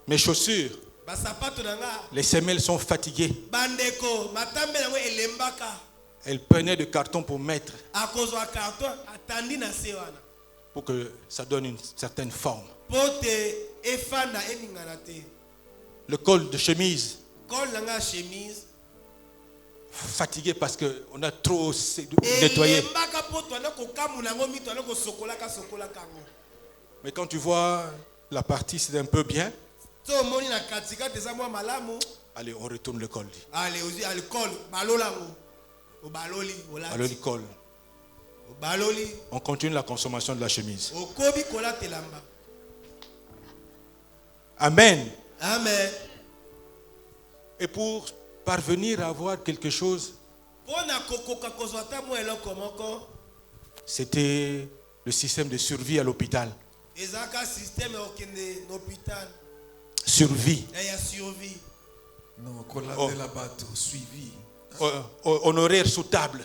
Mes chaussures, Basapato nanga. les semelles sont fatiguées. Bandeko matambe nango elembaka. Elles prenaient de carton pour mettre, Akozwa carton atandi na se wana. pour que ça donne une certaine forme. Pote efanda eningana te. Le col de chemise, Kol nanga chemise. fatigué parce qu'on a trop nettoyé. Elembaka poto na kokamu nango mito na kosokolaka sokolaka ngo. Mais quand tu vois la partie, c'est un peu bien. So moni na katika teza mwa malamu. Allez, on retourne le col. Allez, ozi alcool balola ngo. O baloli olati. Alors le col. O baloli. On continue la consommation de la chemise. O kobi kolate lamba. Amen. Amen. Et pour parvenir à avoir quelque chose, Pona kokoka kozwa ta mwa eloko moko. c'était le système de survie à l'hôpital. Ezaka système okende l'hôpital. Survie. Et ya survie. Non, collater la bateau, suivi. Honoraire sous table.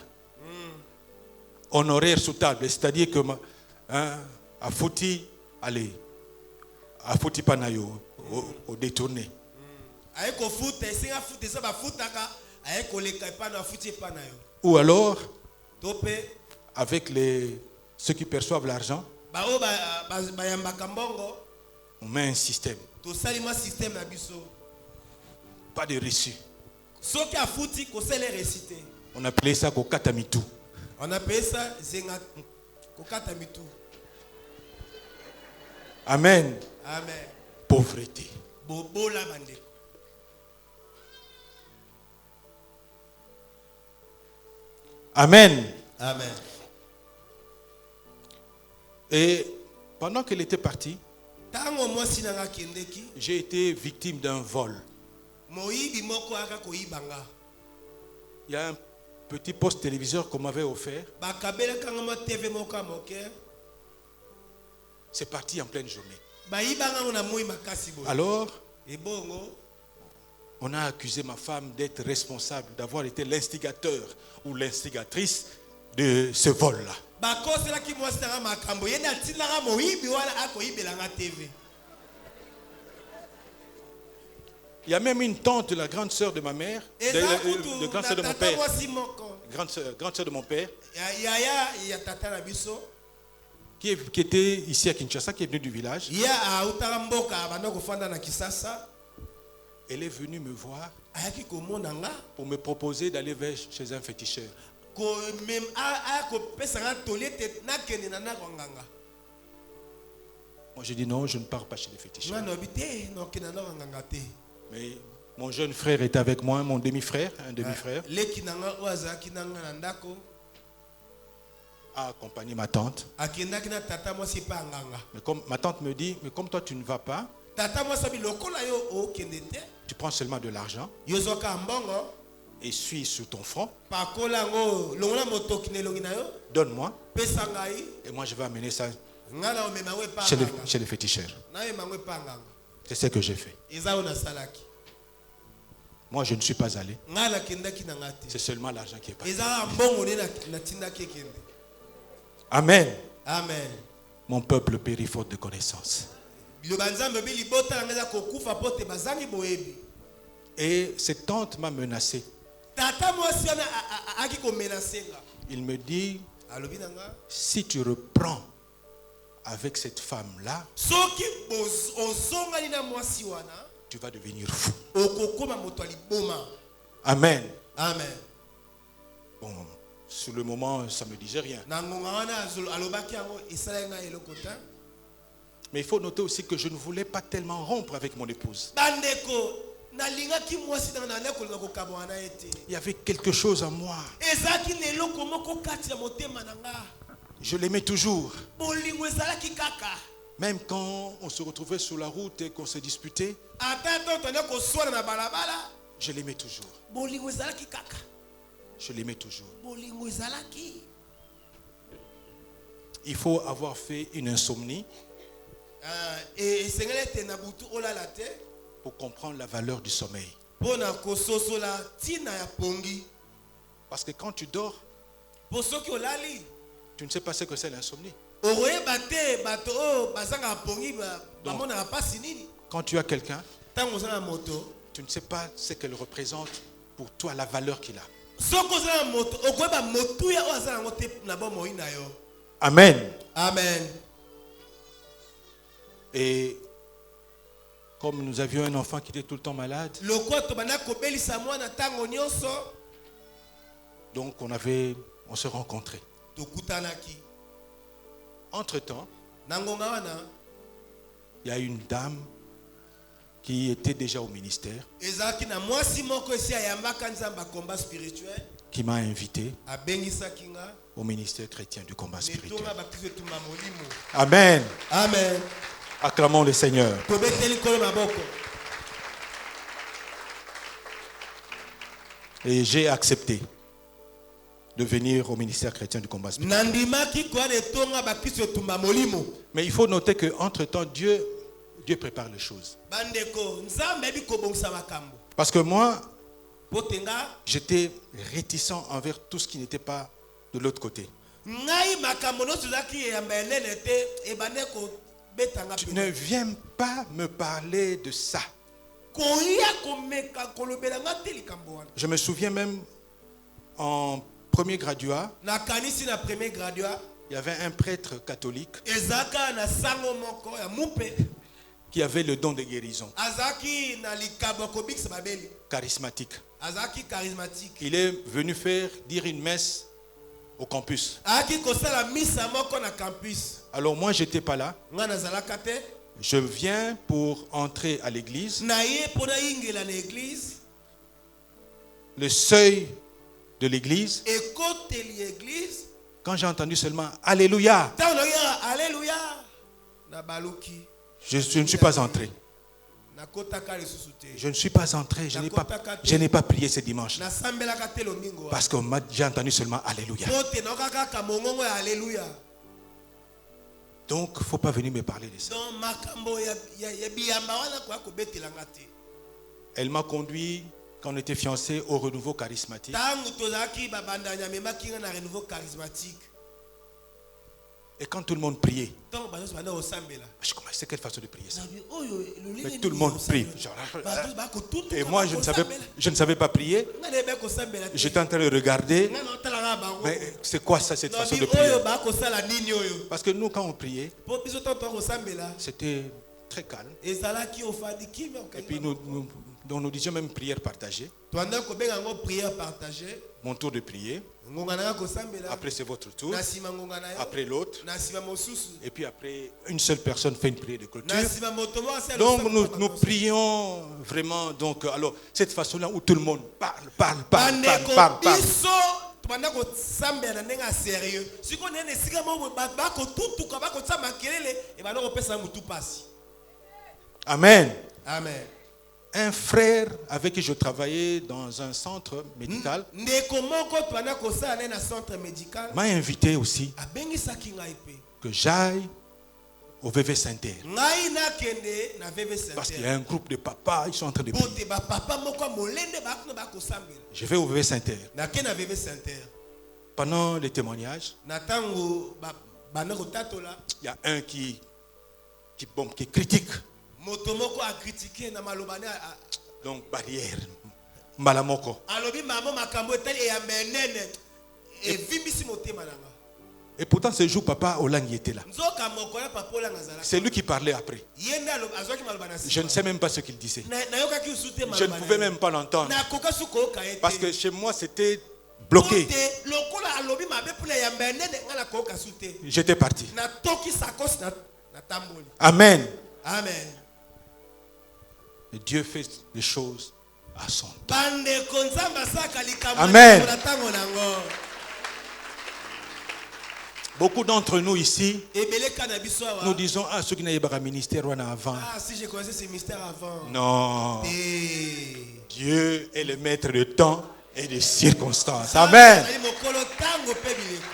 Honoraire sous table. C'est-à-dire que à fouti, allez, à fouti panayo, au détourné. Ayeko foot, singa foot, ça ba footaka, ayeko leka epana foot epana yo. Ou alors, Topé, avec ceux qui perçoivent l'argent, ba o ba yambaka mbongo, on met un système. to salima système na biso. Pas de reçu. Soki a fouti ko sele réciter. On appelait ça kokatamitu. On appelle ça zenga kokata mitu. Amen. Amen. Pauvreté. Bobola bande. Amen. Amen. Et pendant qu'elle était partie, Tango mwasi nanga kendeki, j'ai été victime d'un vol. moyibi moko aka koyibanga. Il y a un petit poste téléviseur qu'on m'avait offert. Bakabela kanga mo TV moko moke. C'est parti en pleine journée. Bayibanga ngona moyi makasi bo. Alors, Et bongo, on a accusé ma femme d'être responsable, d'avoir été l'instigateur ou l'instigatrice de ce vol-là. bakosela ki mwasi nanga makambo yenda tinanga moyibi wala akoyibelanga TV. Il y a même une tante, la grande sœur de ma mère, de grande sœur de mon père, grande sœur de mon père, ya tata na biso qui était ici à Kinshasa, qui est venue du village. ya autala mboka banda kofanda na Kisasa. Elle est venue me voir Ayaki komona nga pour me proposer d'aller chez un féticheur. ko mem a ko pesanga tolete na kene na na nganga. Moi j'ai dit non, je ne pars pas chez les féticheurs. Ngana obite no kena na nganga te. Mais mon jeune frère était avec moi, mon demi-frère, un demi-frère, Leki nanga wazaki nanga na ndako a accompagné ma tante. akendaki na tata mwasi pa nganga. Mais comme ma tante me dit, mais comme toi tu ne vas pas, Tata mwasi bi lokola yo o kende te. tu prends seulement de l'argent Yozoka mbongo et suis sur ton front, pakola ngo longola motoki ne longi na yo donne-moi pesa ngai et moi je vais amener ça ngana omema we pa chez nganga. les féticheurs. Na ye mangwe pa nganga. C'est ce que j'ai fait. Eza ona salaki. Moi je ne suis pas allé, Ngana kendaki na ngati. c'est seulement l'argent qui est parti. Eza mbongo ne na tindaki kende. Amen. Amen. Mon peuple périt faute de connaissance. Biloba nzambe bi libota ngeza kokufa pote bazangi boyebi. Et cette tante m'a menacé. Tata mwasi ana aki ko menacenga. Il me dit, Alobi nanga si tu reprends avec cette femme-là, soki ozongani na mwasi wana tu vas devenir fou. okokoma moto aliboma. Amen. Amen. Bon, sur le moment, ça ne me disait rien. Na ngonga wana alobaki yango esalenga eloko ta. Mais il faut noter aussi que je ne voulais pas tellement rompre avec mon épouse. Bandeko Il y avait quelque chose en moi. Je l'aimais toujours. Même quand on se retrouvait sur la route et qu'on se disputait, je l'aimais toujours. Je l'aimais toujours. Il faut avoir fait une insomnie pour comprendre la valeur du sommeil. Parce que quand tu dors, tu ne sais pas ce que c'est l'insomnie. Quand tu as quelqu'un, tu ne sais pas ce qu'elle représente pour toi, la valeur qu'il a. Amen. Amen. Et comme nous avions un enfant qui était tout le temps malade, donc on se rencontrait. Entre-temps, il y a une dame qui était déjà au ministère, qui m'a invité au ministère chrétien du combat spirituel. Amen. Amen. Acclamons le Seigneur. Et j'ai accepté de venir au ministère chrétien du combat spirituel. Mais il faut noter qu'entre-temps, Dieu prépare les choses. Parce que moi, j'étais réticent envers tout ce qui n'était pas de l'autre côté. Tu ne viens pas me parler de ça. Je me souviens même en premier graduat, il y avait un prêtre catholique qui avait le don de guérison. Charismatique. Il est venu dire une messe au campus. Alors moi, je n'étais pas là. Je viens pour entrer à l'église. Le seuil de l'église. Quand j'ai entendu seulement Alléluia, je ne suis pas entré. Je ne suis pas entré. Je n'ai pas prié ce dimanche. Parce que j'ai entendu seulement Alléluia. Donc, il ne faut pas venir me parler de ça. Elle m'a conduit, quand on était fiancés, au renouveau charismatique. Et quand tout le monde priait, je commençais quelle façon de prier ça. Mais tout le monde prie. Et moi, je ne savais pas prier. J'étais en train de regarder. Mais c'est quoi ça, cette façon de prier? Parce que nous, quand on priait, c'était très calme. Et puis nous disions même prière partagée. Mon tour de prier. Après c'est votre tour. Après l'autre. Et puis après une seule personne fait une prière de clôture. Donc nous prions vraiment. Donc alors cette façon-là où tout le monde parle. Amen. Amen. Un frère avec qui je travaillais dans un centre médical m'a invité aussi que j'aille au VV Saint-Terre. Parce qu'il y a un groupe de papas, ils sont en train de prier. Je vais au VV Saint-Terre. Pendant les témoignages, il y a un qui critique. Donc barrière Malamoko. Et pourtant ce jour papa Olang était là. C'est lui qui parlait après. Je ne sais même pas ce qu'il disait. Je ne pouvais même pas l'entendre. Parce que chez moi c'était bloqué. J'étais parti. Amen. Amen. Et Dieu fait les choses à son temps. bandeko nzambe asaka likambo Amen. na ntango nango. Beaucoup d'entre nous ici, Ebeleka na biso awa. nous disons, ah, ceux qui n'avaient pas un ministère avant. Ah, si je connaissais ce mystère avant. Non. Eh. Dieu est le maître de temps et de circonstances. Amen. Ali mokolo tango pe bileko.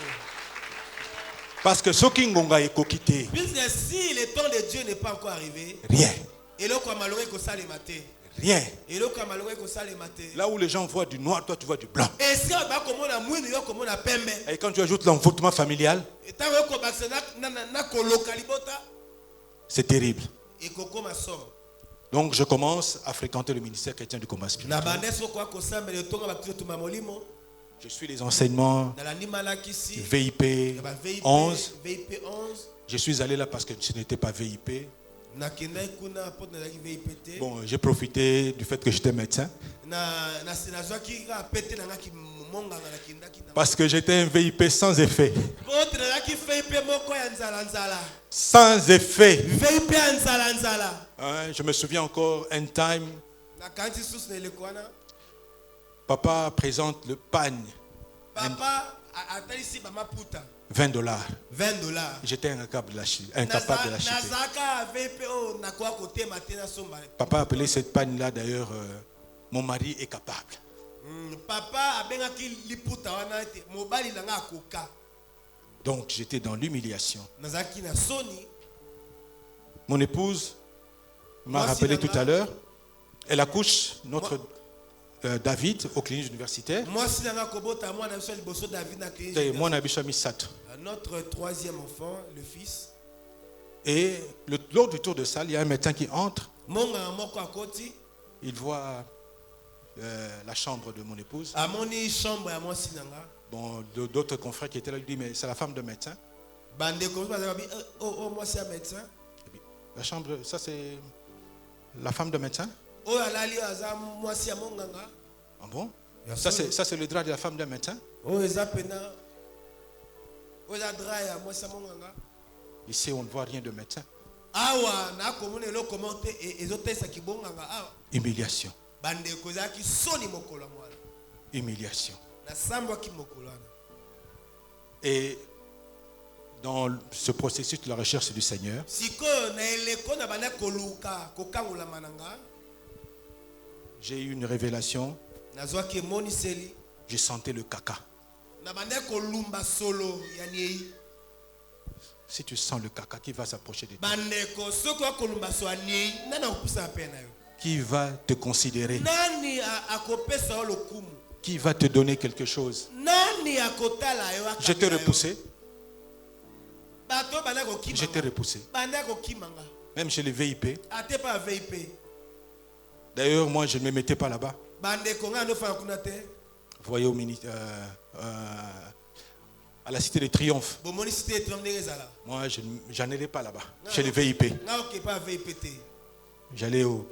Parce que ceux qui n'ont pas quitté, Puisque si le temps de Dieu n'est pas encore arrivé, rien, eloko malongé ko salema te. rien. Eloko malongé ko salema te. Là où les gens voient du noir, toi tu vois du blanc. Est-ce que ba komona mwinu yo komona pembe? Et quand tu ajoutes l'envoûtement familial, Tango ko bakse na ko lokalibota c'est terrible. et koko maso. Donc je commence à fréquenter le ministère chrétien du combat Na spirituel. bandeso kwa ko sambe le tonga bakse tuma molimo. Je suis les enseignements Na la nimala kisi. VIP 11. VIP 11. Je suis allé là parce que ce n'était pas VIP. Na kendai kuna pot na ki VIP te. Bon, j'ai profité du fait que j'étais médecin. Na zwaki ka pete na ngaki monga na kindaki na. Parce que j'étais un VIP sans effet. Pot na ki VIP moko ya nzala nzala. Sans effet. VIP ya nzala nzala. Hein, je me souviens encore un time, Na kanti sus na lekwana. papa présente le pagne, Papa atalisi ba maputa. $20. $20. J'étais incapable de l'acheter. Nazaka VIP o na kwa côté matena somba. Papa appelait cette pagne-là d'ailleurs, mon mari est capable. Papa abengaki liputa wana te mobali langa akoka. Donc j'étais dans l'humiliation. Nazaki na soni. Mon épouse m'a Moi, rappelé si tout à l'heure, elle accouche notre David aux cliniques universitaires. Moi si nanga kobota moi na biso liboso David na Et clinique. moi, Nabi Shami Sato. Notre troisième enfant, le fils. Et lors du tour de salle, il y a un médecin qui entre. Monga moko akoti. Il voit la chambre de mon épouse. Amoni chambre ya mwasi nanga. Bon, d'autres confrères qui étaient là, lui disent, mais c'est la femme de médecin. Bande ko ba bi oh mwasi ya médecin. La chambre, ça c'est la femme de médecin. Oh alali aza mwasi ya monganga. Ah bon? Ça c'est le drap de la femme de médecin. Oh eza pena. Oh eza drap ya mwasi ya monganga. Ici, on ne voit rien de médecin. Awa na komone lo commenter ezotesa kibonganga awa. Humiliation. Bande ko za ki soni mokolo mwana. Humiliation. Na sambwa ki mokolo wana. Et dans ce processus de la recherche du Seigneur, Siko na eleko na bana koluka kokangula mananga. j'ai eu une révélation. Nazwa ke moni seli. Je sentais le caca. Na bana kolumba solo ya niei. Si tu sens le caca, qui va s'approcher de toi? Bandeko soko kolumba so niei nana okusa pena yo. Qui va te considérer? Nani akopesa lokumu? Qui va te donner quelque chose? Nani akotala yo? J'étais repoussé. Bato bana ko kimanga. J'étais repoussé. Bana ko kimanga. Même chez les VIP. Ate pas VIP. D'ailleurs, moi, je ne me mettais pas là-bas. Bandeko nga no fa kuna te. Vous voyez, à la Cité de Triomphe. Bomoni cité tromdere zala. Moi, je n'allais pas là-bas. Chez les VIP. Nga ok pas VIP te. J'allais au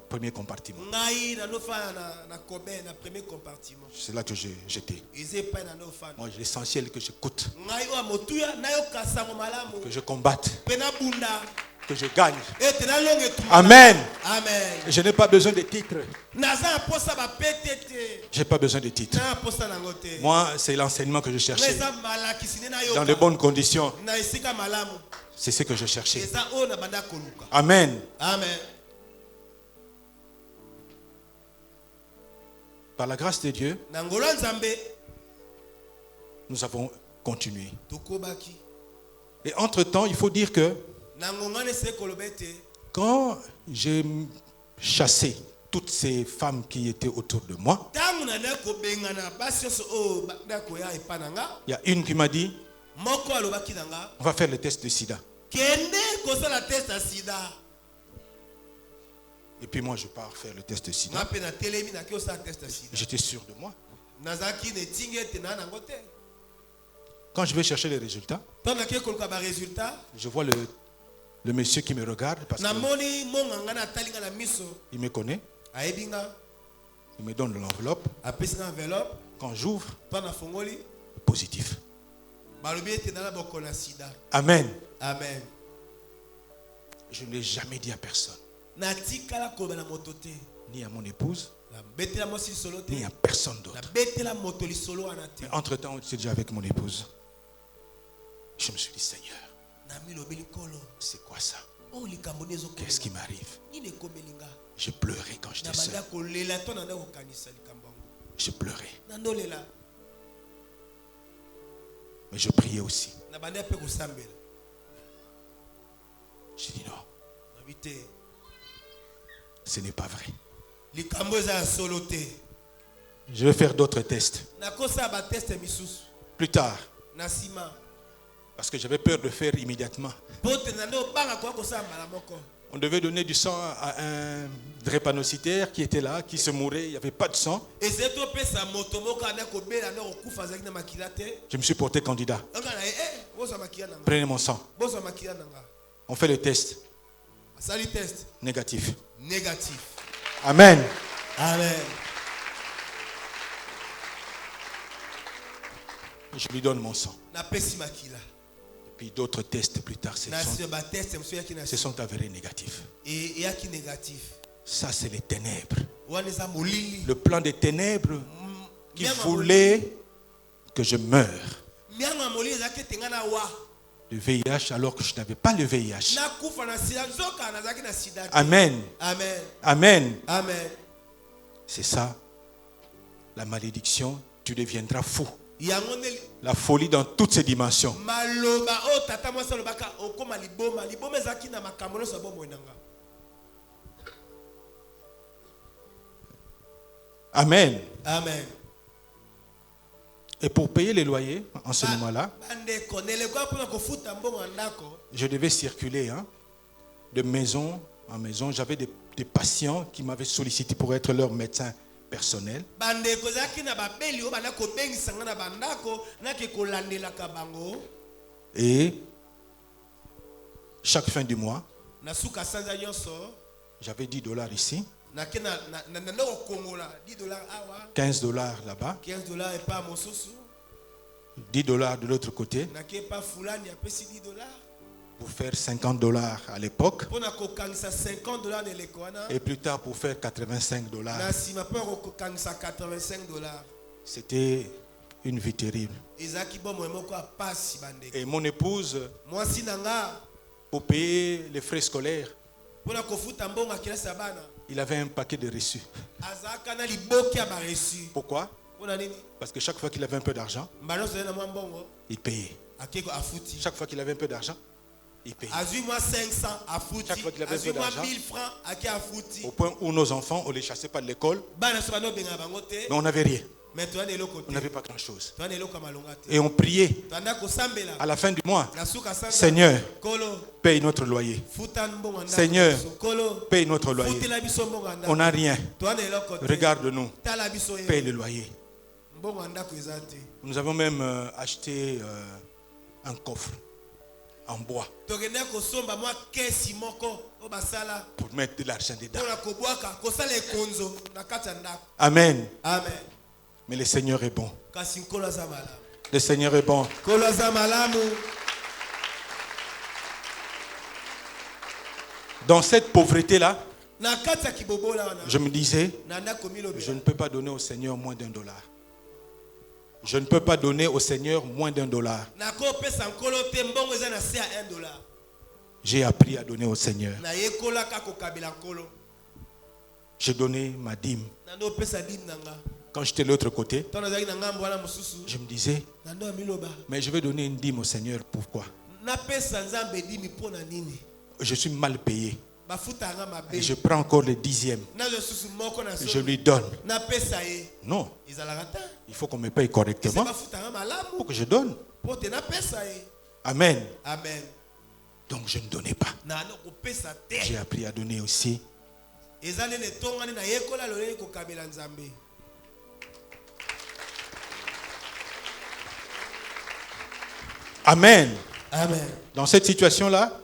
premier compartiment. Ngai na no fa na kobe na premier compartiment. C'est là que j'étais. Ize pa na no fa. Moi, l'essentiel que j'écoute, Ngai o motuya na yo kasango malamu. que je combatte, Pena bunda. que je gagne. Et tena longue tout. Amen. Amen. Je n'ai pas besoin de titres. Naza posa ba petete. Je n'ai pas besoin de titres. Na posa na ngote. Moi, c'est l'enseignement que je cherchais. Neza malaki sinena yo. Dans de bonnes conditions. Na isika malamu. C'est ce que je cherchais. Eza o na banda koluka. Amen. Amen. Par la grâce de Dieu, Nangolo nzambe nous avons continué. tokobaki. Et entre-temps, il faut dire que Nangongane se kolobete. quand j'ai chassé toutes ces femmes qui étaient autour de moi, Tangu na ndako bengana basi so o ndako ya epananga. il y a une qui m'a dit, Moko alobaki nanga. on va faire le test de sida. Kende kosala test ya sida. Et puis moi, je pars faire le test de sida. Ngape na telemi na ki osala test ya sida. J'étais sûr de moi. Nazaki ne tingete na nango te. Quand je vais chercher les résultats, Tanda ki koluka ba résultat. je vois le monsieur qui me regarde parce Na qu'il moni monganga na talinga na miso. me connaît. Aebinga. Il me donne l'enveloppe. Apesi na enveloppe. Quand j'ouvre, Tanda fongoli. positif. Balobi ete na bokona sida. Amen. Amen. Je ne l'ai jamais dit à personne. natikala koloba na moto te. ni à mon épouse, Betela mwasi lisolo te. ni à personne d'autre. Betela moto lisolo wana te. Mais entre-temps, j'étais déjà avec mon épouse. Je me suis dit, Seigneur, c'est quoi ça? Qu'est-ce qui m'arrive? Je pleurais quand j'étais seul. Je pleurais. Mais je priais aussi. Je dis non. Ce n'est pas vrai. Je vais faire d'autres tests. Plus tard. Parce que j'avais peur de faire immédiatement. On devait donner du sang à un drépanocytaire qui était là, qui se mourait, il n'y avait pas de sang. Je me suis porté candidat. Prenez mon sang. On fait le test. Négatif. Amen. Amen. Je lui donne mon sang. Et puis d'autres tests plus tard se sont avérés négatifs. Ça, c'est les ténèbres. Le plan des ténèbres qui voulait que je meure de VIH alors que je n'avais pas le VIH. Amen. Amen. Amen. Amen. C'est ça, la malédiction, tu deviendras fou. La folie dans toutes ses dimensions. Amen. Amen. Et pour payer les loyers, en ce moment-là, je devais circuler de maison en maison. J'avais des patients qui m'avaient sollicité pour être leur médecin personnel. Et chaque fin du mois, j'avais $10 ici, $15 là-bas, $10 de l'autre côté, pour faire $50 à l'époque, et plus tard pour faire $85. C'était une vie terrible. Et mon épouse, pour payer les frais scolaires, il avait un paquet de reçus. Pourquoi? Parce que chaque fois qu'il avait un peu d'argent, il payait. Chaque fois qu'il avait un peu d'argent, il payait. Chaque fois qu'il avait un peu d'argent, au point où nos enfants, on les chassait pas de l'école, mais on n'avait rien. On n'avait pas grand-chose. Et on priait à la fin du mois. Seigneur, paye notre loyer. Seigneur, paye notre loyer. On n'a rien. Regarde-nous. Paye le loyer. Nous avons même acheté un coffre en bois pour mettre de l'argent dedans. Amen. Amen. Mais le Seigneur est bon. Le Seigneur est bon. Dans cette pauvreté-là, je me disais, je ne peux pas donner au Seigneur moins $1. Je ne peux pas donner au Seigneur moins $1. J'ai appris à donner au Seigneur. J'ai donné ma dîme. Quand j'étais de l'autre côté, je me disais, mais je vais donner une dîme au Seigneur. Pourquoi? Je suis mal payé. Et je prends encore le 10e. Je lui donne. Non. Il faut qu'on me paye correctement pour que je donne. Amen. Amen. Donc je ne donnais pas. J'ai appris à donner aussi. Amen. Amen. Dans cette situation-là,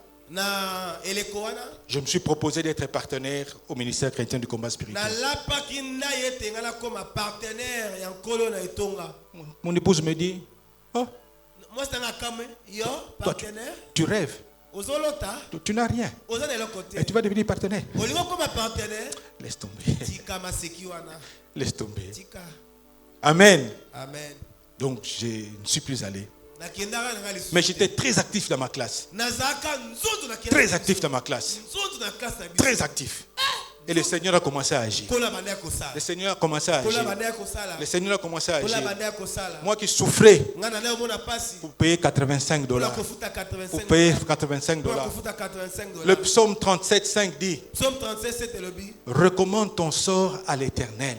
je me suis proposé d'être partenaire au ministère chrétien du combat spirituel. Mon épouse me dit, oh, toi, tu rêves. ozolota Tu n'as rien. oza na eloko te Et tu vas devenir partenaire. olingo koma partenaire Laisse tomber. tika maseki wana Laisse tomber. tika. Amen. Amen. Donc je ne suis plus allé. nakendaka na ngai lisusu Mais te. j'étais très actif dans ma classe. nazalaka nzoto nakendaka Très actif dans ma classe. nzoto na classe na biso Très actif. Et le Seigneur a commencé à agir. kola banda ya kosala Le Seigneur a commencé à kola agir. banda ya kosala Le Seigneur a commencé à kola agir. banda ya kosala Moi qui souffrais ngai na leo mona pasi pour payer 85 kola dollars. kofuta Pour 85 payer 85 kola dollars. kofuta 85 Le dollars. psaume 37, 5 dit, Psaume 37 7 elobi recommande ton sort à l'Éternel.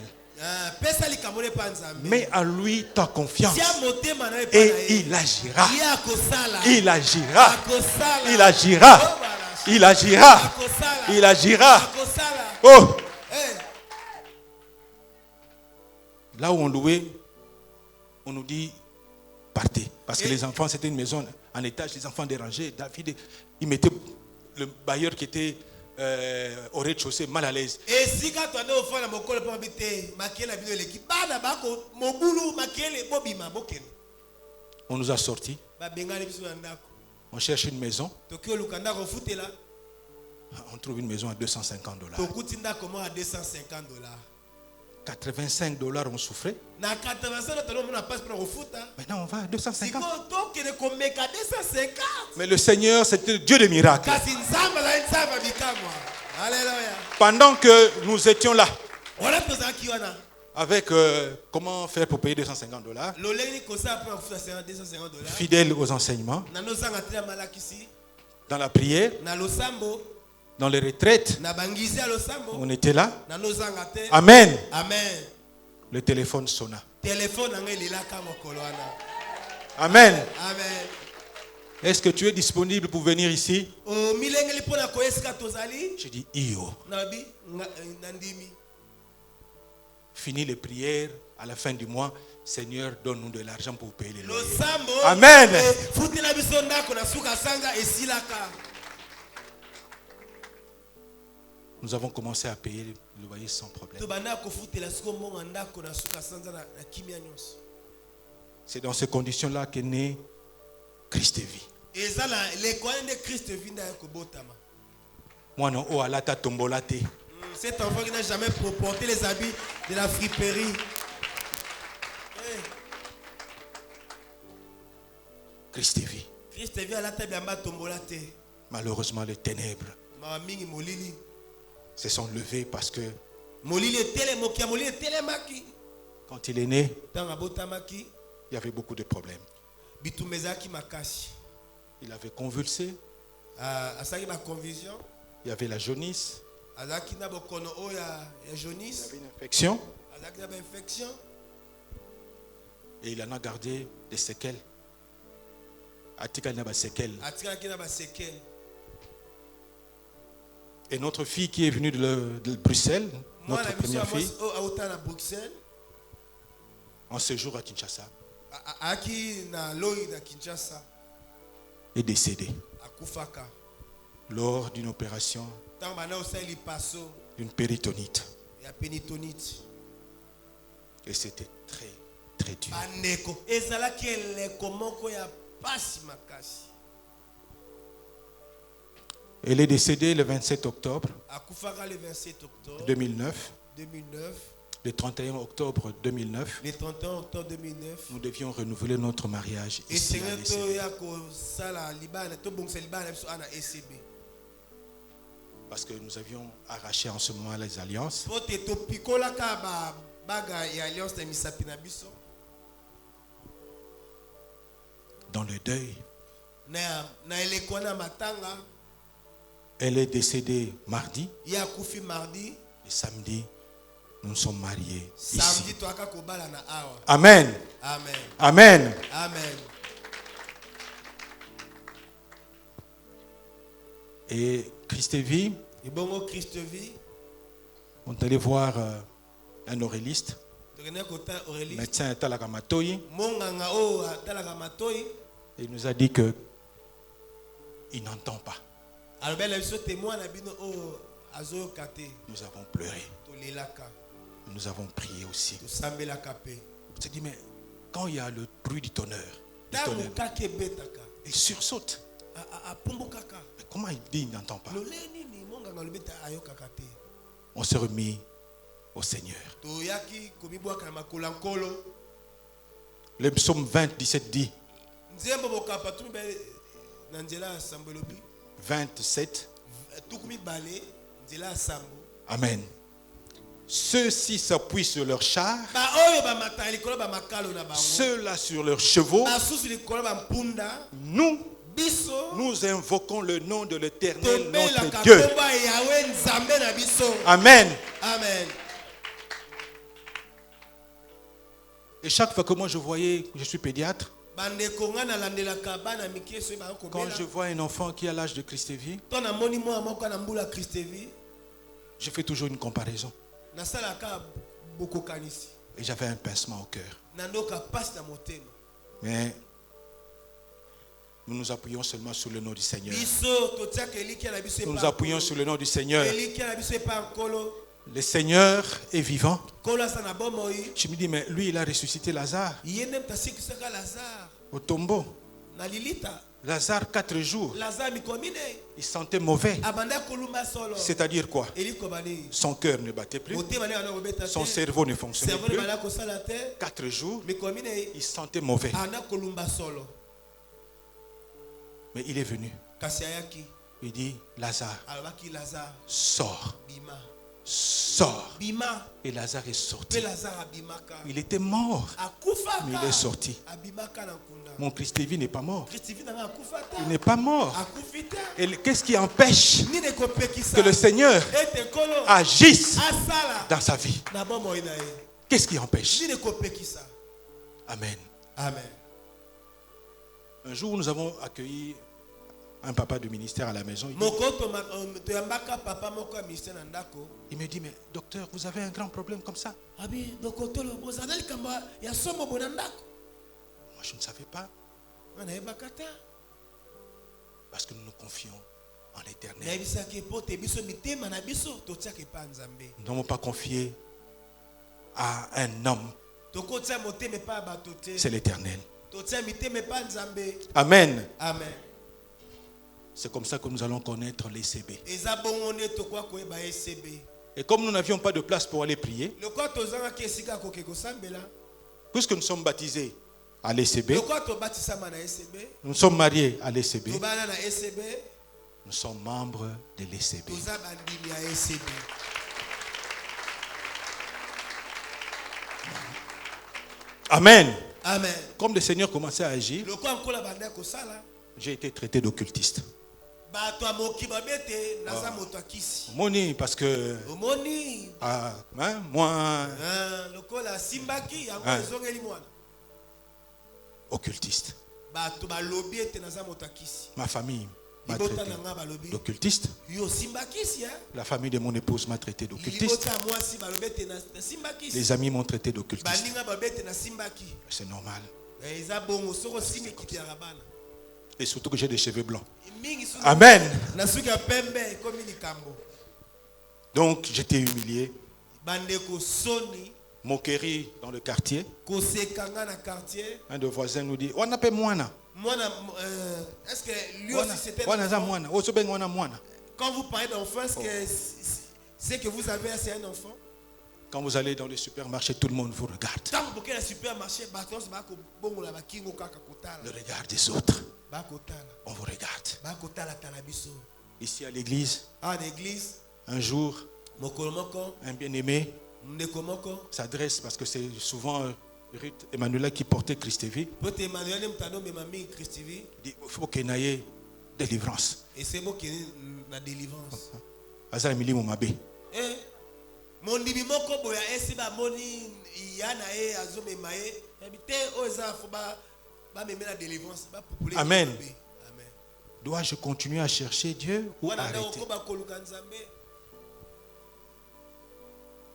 pesa likambo epa nzambe Mets à lui ta confiance. tia motema na epa na Et ye il agira. ye akosala Il agira. akosala Il agira. Oh, voilà. Il agira. akosala Il agira. akosala Oh, Eh, là où on louait, on nous dit partez. Parce que Et- les enfants, c'était une maison en étage, les enfants dérangés. David, il mettait le bailleur qui était au rez-de-chaussée mal à l'aise. esika twande ofanda mokolo mpo mabi te makele na bino eleki bana bako mobulu makele bobima bokende On nous a sortis. babengani biso na ndako On cherche une maison. toki oluka ndako ofutela On trouve une maison à 250 dollars. tokuti ndako mo à 250 dollars 85 dollars, on souffrait. na 85 tolo mona passe mpona kofuta Maintenant, on va à 250. sikoyo tokende komeka 250 Mais le Seigneur, c'était Dieu de miracles. kasi nzambe azali nzambe ya bikamwa alleluya Pendant que nous étions là, wana tozalaki wana avec comment faire pour payer 250 dollars, lolenge kosala mpona kofuta 250 dollars fidèles aux enseignements, nanozanga te na malakisi dans la prière, na losambo dans les retraites, na bangisi ya losambo on était là. nanozanga te Amen. amen Le téléphone sonna. telefone na ngai elelaka mokolo wana Amen. amen Est-ce que tu es disponible pour venir ici? milengeli mpona koya esika tozali J'ai dit, Io. nabi nandimi Fini les prières à la fin du mois. Seigneur, donne-nous de l'argent pour payer les loyers. losambo Amen. futela biso ndako na suka sanga esilaka Nous avons commencé à payer le loyer sans problème. tobanda kofutela siko mbongo ndako na suka sanza na kimia nyonso C'est dans ces conditions-là qu'est né Christ et vie. eza na lekwane nde kriste vinda ya kobotama Moi, non, oh, alata tombola te. cet enfant qui n'a jamais porté les habits de la friperie. Christ et vie. Christ vient à la table en bas tombola te. Malheureusement, les ténèbres Mingi molili. se sont levées parce que Molili tele mokia molili tele maki. quand il est né, Tanga botamaki. il y avait beaucoup de problèmes. Bitumezaki makashi. Il avait convulsé, Asaki ma conviction. il y avait la jaunisse, Azaki na bokono o ya il y jaunisse. avait une infection Azaki na infection. et il en a gardé des séquelles. Atika n'a pas séquelles. Atika ki na ba séquelles. Et notre fille qui est venue de Bruxelles, Moi notre la première mission fille, a autant à Bruxelles. en séjour à Kinshasa, Aki na loi na Kinshasa. est décédée Akufaka. lors d'une opération Tant bana osali passo d'une péritonite. ya pénitonite. Et c'était très, très dur. Bandeko ezalaki eleko moko ya pasi makasi. Elle est décédée le 27 octobre Akufaka le 27 octobre 2009. 2009. Le 31 octobre 2009, Le 31 octobre 2009. nous devions renouveler notre mariage Et ici à Seigneur to l'ECB. ya ko sala libana to bongsa libana biso ana ECB. Parce que nous avions arraché en ce moment les alliances. Pote to pikola ka ba baga ya alliance na misapi na biso. Dans le deuil, Na eleko na matanga elle est décédée mardi ya kufi mardi. et samedi, nous nous sommes mariés Samedi ici. to aka ko bala na awa. Amen. Amen. Amen. Amen. Et Christ et vie, Et bongo Christ vie. on est allé voir un oréliste, Tokene kota Aurélie. médecin Talaka Matoyi, Monganga o talaka matoi. et il nous a dit que il n'entend pas. Alors ben la biso témoin na bino o azo kate. Nous avons pleuré, To lelaka. nous avons prié aussi. To sambela kape. On s'est dit, mais quand il y a le bruit du tonnerre, Tango kake betaka. il sursaute. Mais comment il dit, il n'entend pas? On s'est remis au Seigneur. Le psaume 20, 17 dit, 27, Amen. Ceux-ci s'appuient sur leurs chars, ceux-là sur leurs chevaux. Nous invoquons le nom de l'Éternel, notre Dieu. Amen. Amen. Et chaque fois que moi je voyais, je suis pédiatre, quand je vois un enfant qui a l'âge de Christ-Vie, je fais toujours une comparaison. Et j'avais un pincement au cœur. Mais nous nous appuyons seulement sur le nom du Seigneur. Nous nous appuyons sur le nom du Seigneur. Le Seigneur est vivant. Je me dis, mais lui, il a ressuscité Lazare au tombeau. Lazare, 4 jours, il sentait mauvais. C'est-à-dire quoi? Son cœur ne battait plus, son cerveau ne fonctionnait plus. 4 jours, il sentait mauvais. Mais il est venu. Il dit, Lazare, sors. Sors. Et Lazare est sorti. Il était mort, mais il est sorti. Mon Christ-Vie n'est pas mort. Il n'est pas mort. Et qu'est-ce qui empêche que le Seigneur agisse dans sa vie? Qu'est-ce qui empêche? Amen. Amen. Un jour, nous avons accueilli un papa de ministère à la maison. Il me dit, mais docteur, vous avez un grand problème comme ça? Moi, je ne savais pas. Parce que nous nous confions en l'Éternel. Nous n'avons pas confié à un homme. C'est l'Éternel. Amen. Amen. C'est comme ça que nous allons connaître l'ECB. Et comme nous n'avions pas de place pour aller prier, puisque nous sommes baptisés à l'ECB, nous sommes mariés à l'ECB, nous sommes membres de l'ECB. Amen. Amen. Comme le Seigneur commençait à agir, j'ai été traité d'occultiste. Moni, parce que moi, occultiste. Ma famille m'a traité d'occultiste. La famille de mon épouse m'a traité d'occultiste. Les amis m'ont traité d'occultiste. C'est normal. Et surtout que j'ai des cheveux blancs. Amen. Donc j'étais humilié, moquerie dans le quartier. Un de voisins nous dit, on appelle Moana. Est-ce que lui aussi c'était quand vous parlez d'enfant, est-ce que c'est que vous avez assez un enfant? Quand vous allez dans le supermarché, tout le monde vous regarde. Le regard des autres. On vous regarde. Ici à l'église, un jour, un bien-aimé s'adresse, parce que c'est souvent Ruth Emmanuela qui portait Christ-Vie. Il dit, il faut qu'il y ait délivrance. Et c'est moi qui ai la délivrance. Mondibi moko boya esiba moni yana e azome mae habité oza foba ba me la délivrance ba populer. Amen. Amen. Dois-je continuer à chercher Dieu ou arrêter?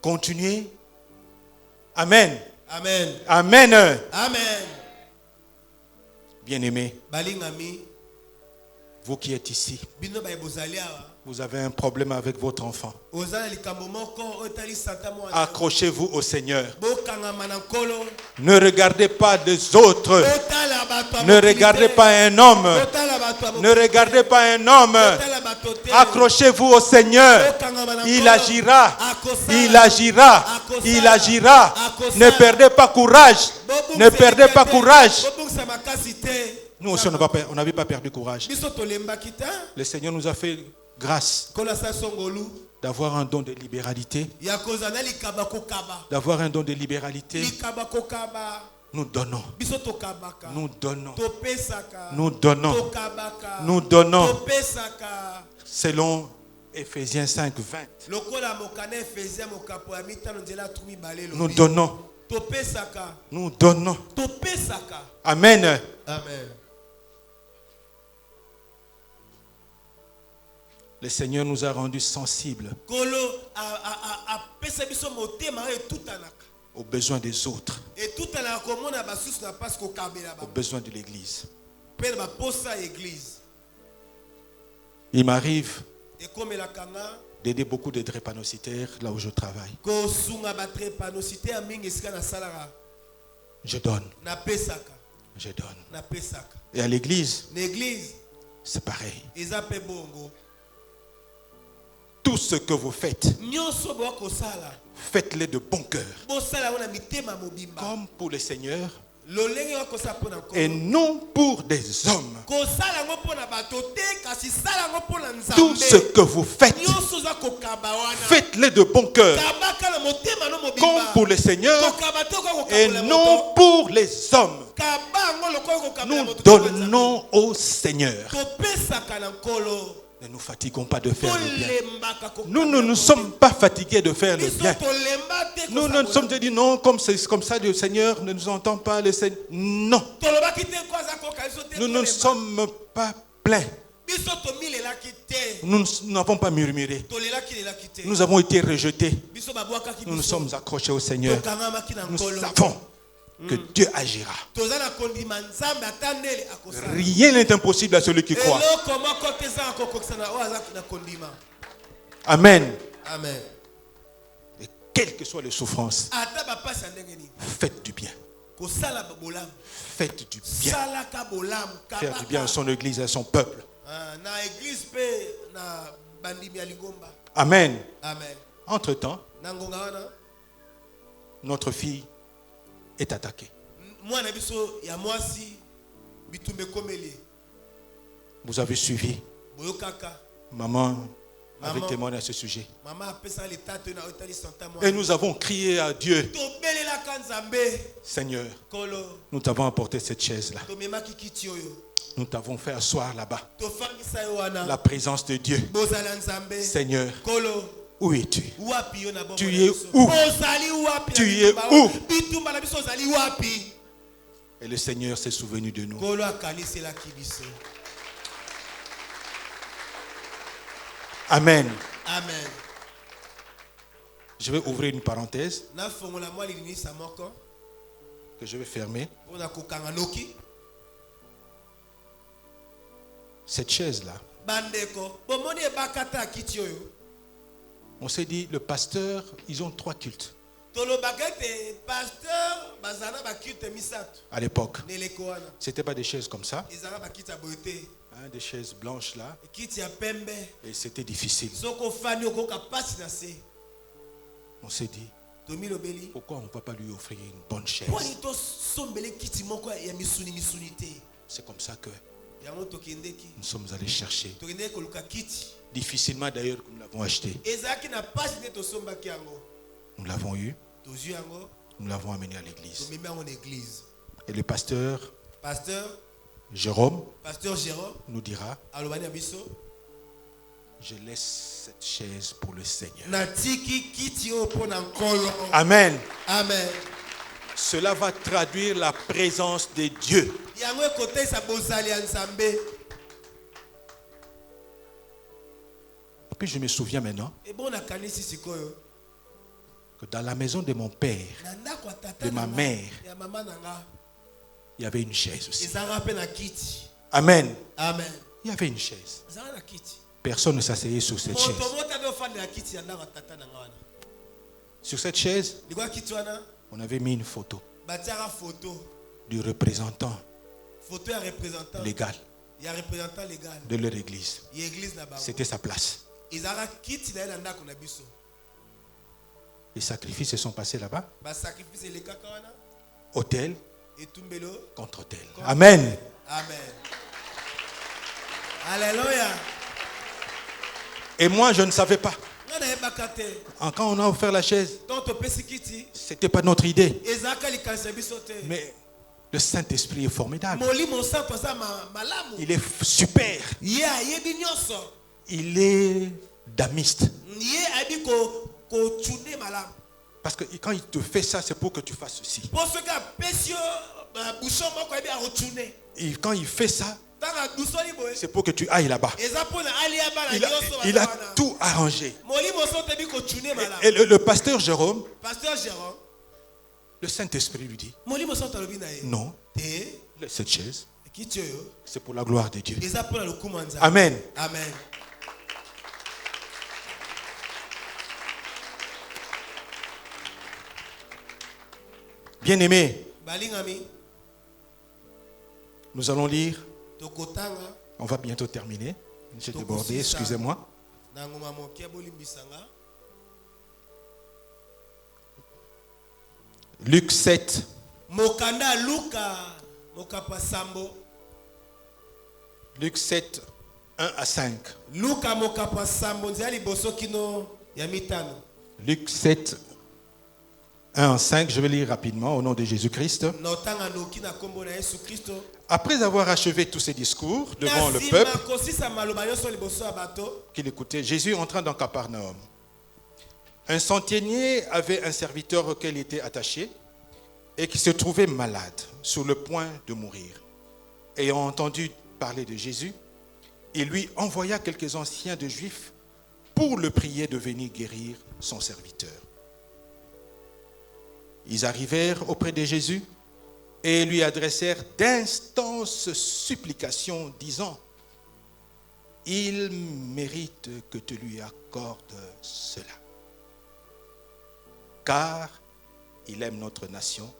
Continuer. Amen. Amen. Amen. Amen. Bien-aimé, balingami, vous qui êtes ici, vous avez un problème avec votre enfant. Accrochez-vous au Seigneur. Ne regardez pas des autres. Ne regardez pas un homme. Ne regardez pas un homme. Accrochez-vous au Seigneur. Il agira. Il agira. Il agira. Ne perdez pas courage. Ne perdez pas courage. Nous aussi, on n'avait pas perdu courage. Le Seigneur nous a fait grâce d'avoir un don de libéralité. D'avoir un don de libéralité. Nous donnons. Nous donnons. Nous donnons. Nous donnons. Selon Éphésiens 5, 20. Nous donnons. Nous donnons. Amen. Amen. Le Seigneur nous a rendus sensibles aux besoins des autres, aux besoins de l'Église. Il m'arrive d'aider beaucoup de drépanocytaires là où je travaille. Je donne. Je donne. Et à l'église, c'est pareil. Tout ce que vous faites, faites-le de bon cœur. Comme pour le Seigneur et non pour des hommes. Tout ce que vous faites, faites-le de bon cœur. Comme pour le Seigneur et non pour les hommes. Nous donnons au Seigneur. Ne nous fatiguons pas de faire le bien. Nous ne nous sommes pas fatigués de faire le bien. Nous ne nous sommes dit non, comme c'est comme ça, le Seigneur ne nous entend pas. Le Seigneur. Non. Nous ne sommes pas pleins. Nous n'avons pas murmuré. Nous avons été rejetés. Nous nous sommes accrochés au Seigneur. Nous savons que Dieu agira. Rien n'est impossible à celui qui croit. Amen. Amen. Et quelles que soient les souffrances, faites du bien. Faites du bien. Faire du bien à son église et à son peuple. Amen. Entre-temps, notre fille est attaquée. Vous avez suivi. Maman avait témoigné à ce sujet. Et nous avons crié à Dieu. Seigneur, nous t'avons apporté cette chaise-là. Nous t'avons fait asseoir là-bas. La présence de Dieu. Seigneur, où es-tu? Tu es où? Tu es où? Et le Seigneur s'est souvenu de nous. Amen. Amen. Je vais ouvrir une parenthèse que je vais fermer. Cette chaise-là, on s'est dit, le pasteur, ils ont 3 cultes. À l'époque, c'était pas des chaises comme ça, hein, des chaises blanches là, et c'était difficile. On s'est dit, pourquoi on ne peut pas lui offrir une bonne chaise? C'est comme ça que nous sommes allés chercher. Difficilement d'ailleurs que nous l'avons acheté. Nous l'avons eu. Nous l'avons amené à l'église. Et le pasteur Jérôme nous dira, je laisse cette chaise pour le Seigneur. Amen. Amen. Cela va traduire la présence de Dieu. Et puis je me souviens maintenant que dans la maison de mon père, de ma mère, il y avait une chaise aussi. Amen. Amen. Il y avait une chaise. Personne ne s'asseyait sur cette chaise. Sur cette chaise, on avait mis une photo du représentant légal. Il y a un représentant légal. de leur église. Il y a l'église là-bas. C'était sa place. Ils ont quitté dans la qu'on a biso. Les sacrifices se sont passés là-bas. Ba sacrifice les kakawana. Autel Et tumbelo. contre autel. Amen. Amen. Alléluia. Et moi, je ne savais pas. On a bakate. Quand on a offert la chaise, Donc to pesikiti. c'était pas notre idée. Ezaka li kanisa biso te. Mais le Saint-Esprit est formidable. Moli mon sang to sa malamu. Il est super. Ya yebi nyonso. Il est damiste. Ye abi ko tune malamu. Parce que quand il te fait ça, c'est pour que tu fasses ceci. Pour ce gars pesio bouchon moko abi a retune. Et quand il fait ça, Tanga dusoli boy. c'est pour que tu ailles là-bas. Ezapona ali abana Il nyonso. a tout arrangé. Moli mon sang te bi ko tune malamu. Et le pasteur Jérôme, Pasteur Jérôme. le Saint-Esprit lui dit, Moli mon sang te lobi na ye. non, Te. cette chaise, Kitio yo. c'est pour la gloire de Dieu. Ezapona le kumanza. Amen. Amen. Bien-aimés, Balingami. nous allons lire. Tokotanga. On va bientôt terminer. J'ai débordé, excusez-moi. Nangoma mokia bolimbisanga. Luc 7, Mokanda Luka. Mokapa Sambo. Luc 7, 1 à 5. Luka Mokapa Sambo. Nzali boso kino ya mitano. Luc 7, 1 à 5, je vais lire rapidement au nom de Jésus-Christ. Notanga noki na kombo na Yesu Kristo. Après avoir achevé tous ces discours devant le peuple qu'il écoutait, Jésus entra dans Capernaum. Un centenier avait un serviteur auquel il était attaché et qui se trouvait malade, sur le point de mourir. Ayant entendu parler de Jésus, il lui envoya quelques anciens de Juifs pour le prier de venir guérir son serviteur. Ils arrivèrent auprès de Jésus et lui adressèrent d'instances supplications, disant, « Il mérite que tu lui accordes cela, car il aime notre nation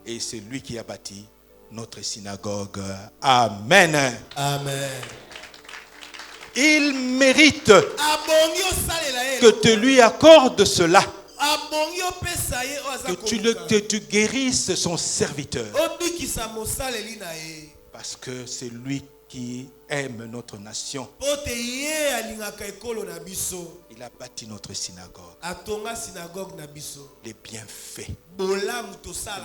et c'est lui qui a bâti notre synagogue. » Amen. Amen. Il mérite que tu lui accordes cela, que tu guérisses son serviteur, parce que c'est lui qui aime notre nation. Il a bâti notre synagogue. Les bienfaits.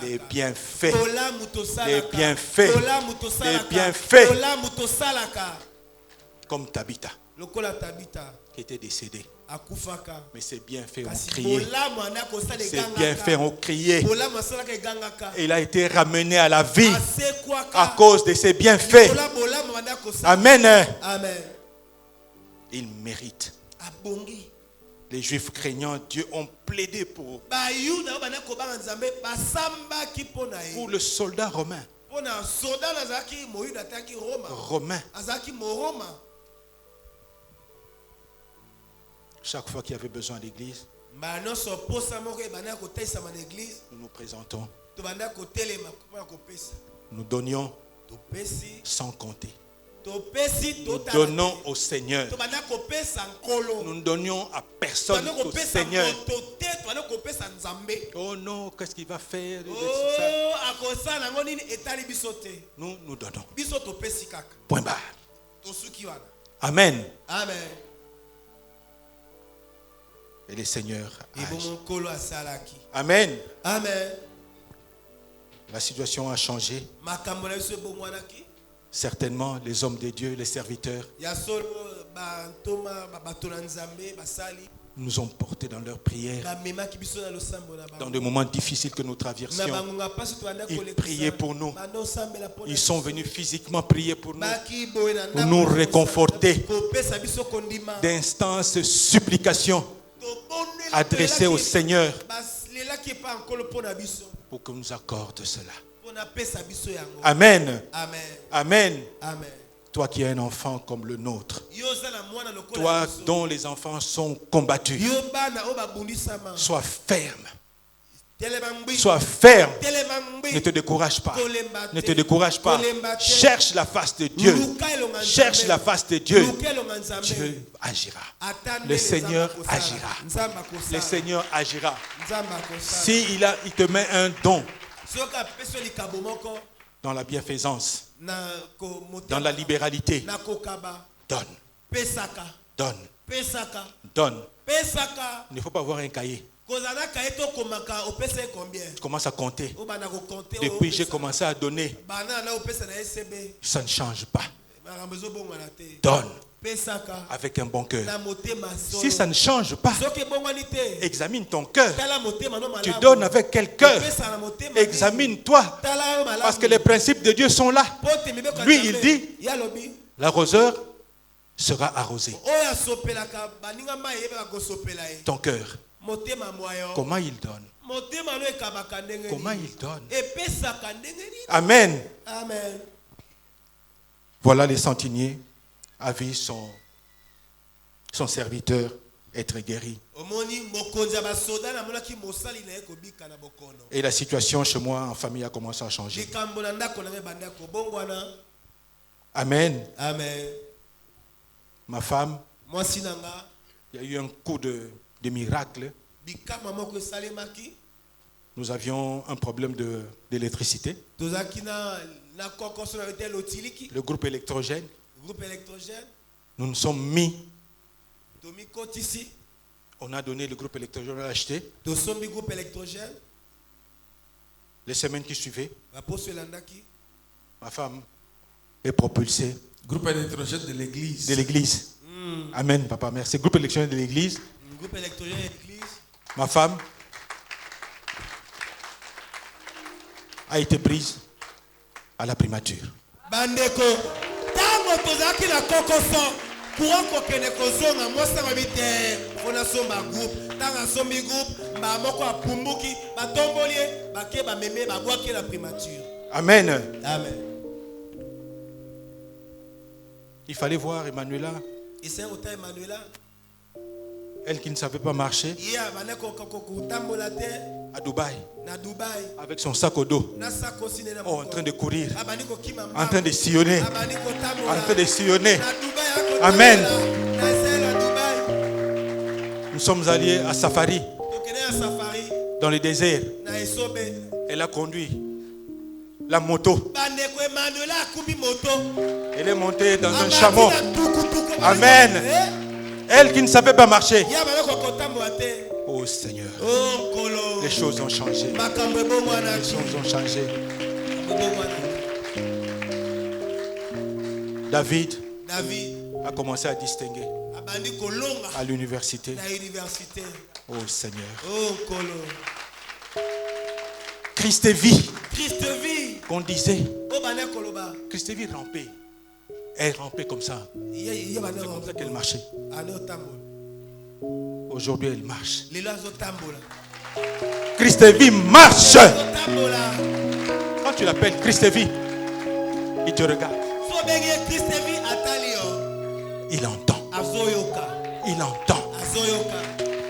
Les bienfaits. Les bienfaits. Les bienfaits. Comme Tabitha, qui était décédée. Mais ses bienfaits ont crié. Ses bienfaits ont crié. Et il a été ramené à la vie à cause de ses bienfaits. Amen. Amen. Il mérite. Les Juifs craignant Dieu ont plaidé pour le soldat romain. Romain. Chaque fois qu'il y avait besoin d'église, nous nous présentons. Nous donnions sans compter. Nous donnons au Seigneur. Nous ne donnions à personne qu'au Seigneur. Oh non, qu'est-ce qu'il va faire? Nous donnons. Point barre. Amen. Amen. Et le Seigneur agit. Amen. Amen. Amen. La situation a changé. Certainement, les hommes de Dieu, les serviteurs, nous ont portés dans leurs prières. Dans des moments difficiles que nous traversions, ils priaient pour nous. Ils sont venus physiquement prier pour nous réconforter. D'instances, supplications adressées au Seigneur pour que nous accorde cela. Amen. Amen. Amen. Amen. Toi qui es un enfant comme le nôtre, toi dont les enfants sont combattus, sois ferme. Sois ferme. Ne te décourage pas. Ne te décourage pas. Cherche la face de Dieu. Cherche la face de Dieu. Dieu agira. Le Seigneur agira. Le Seigneur agira. Si il te met un don dans la bienfaisance, dans la libéralité, donne. Donne. Donne. Il ne faut pas avoir un cahier. Tu commences à compter. Depuis j'ai commencé à donner. Ça ne change pas. Donne avec un bon cœur. Si ça ne change pas, examine ton cœur. Tu donnes avec quel cœur? Examine-toi. Parce que les principes de Dieu sont là. Lui, il dit, l'arroseur sera arrosé. Ton cœur. Comment il donne? Comment il donne? Amen. Amen. Voilà les centeniers a vu son serviteur être guéri. Et la situation chez moi en famille a commencé à changer. Amen. Amen. Ma femme, il y a eu un coup de miracle. Nous avions un problème d'électricité. Le groupe électrogène. Nous nous sommes mis. On a donné le groupe électrogène, on l'a acheté. Les semaines qui suivaient, ma femme est propulsée. Groupe électrogène de l'église. De l'église. Amen, papa, merci. Groupe électrogène de l'église. Groupe électrogène de l'église. Ma femme a été prise à la primature. Bandeko, tango tozaki na kokoso, courant kokene kozonga mosa mabite, fona somba groupe, tanga sombi groupe, ba moko apumbuki, ba tombolie, ba ke ba meme ba boaki la primature. Amen. Amen. Il fallait voir Emmanuela. Et c'est autant Emmanuela. Elle qui ne savait pas marcher. À Dubaï. Avec son sac au dos. Oh, en train de courir. En train de sillonner. En train de sillonner. Amen. Nous sommes allés à Safari. Dans le désert. Elle a conduit la moto. Elle est montée dans un chameau. Amen. Elle qui ne savait pas marcher. Oh Seigneur. Les choses ont changé. Les choses ont changé. David a commencé à distinguer à l'université. Oh Seigneur. Christ est vie. Qu'on disait. Christ est vie rampée. Elle rampait comme ça. C'est comme ça qu'elle marchait. Aujourd'hui, elle marche. Christ est vie marche. Quand tu l'appelles Christ est vie, il te regarde. Il entend. Il entend.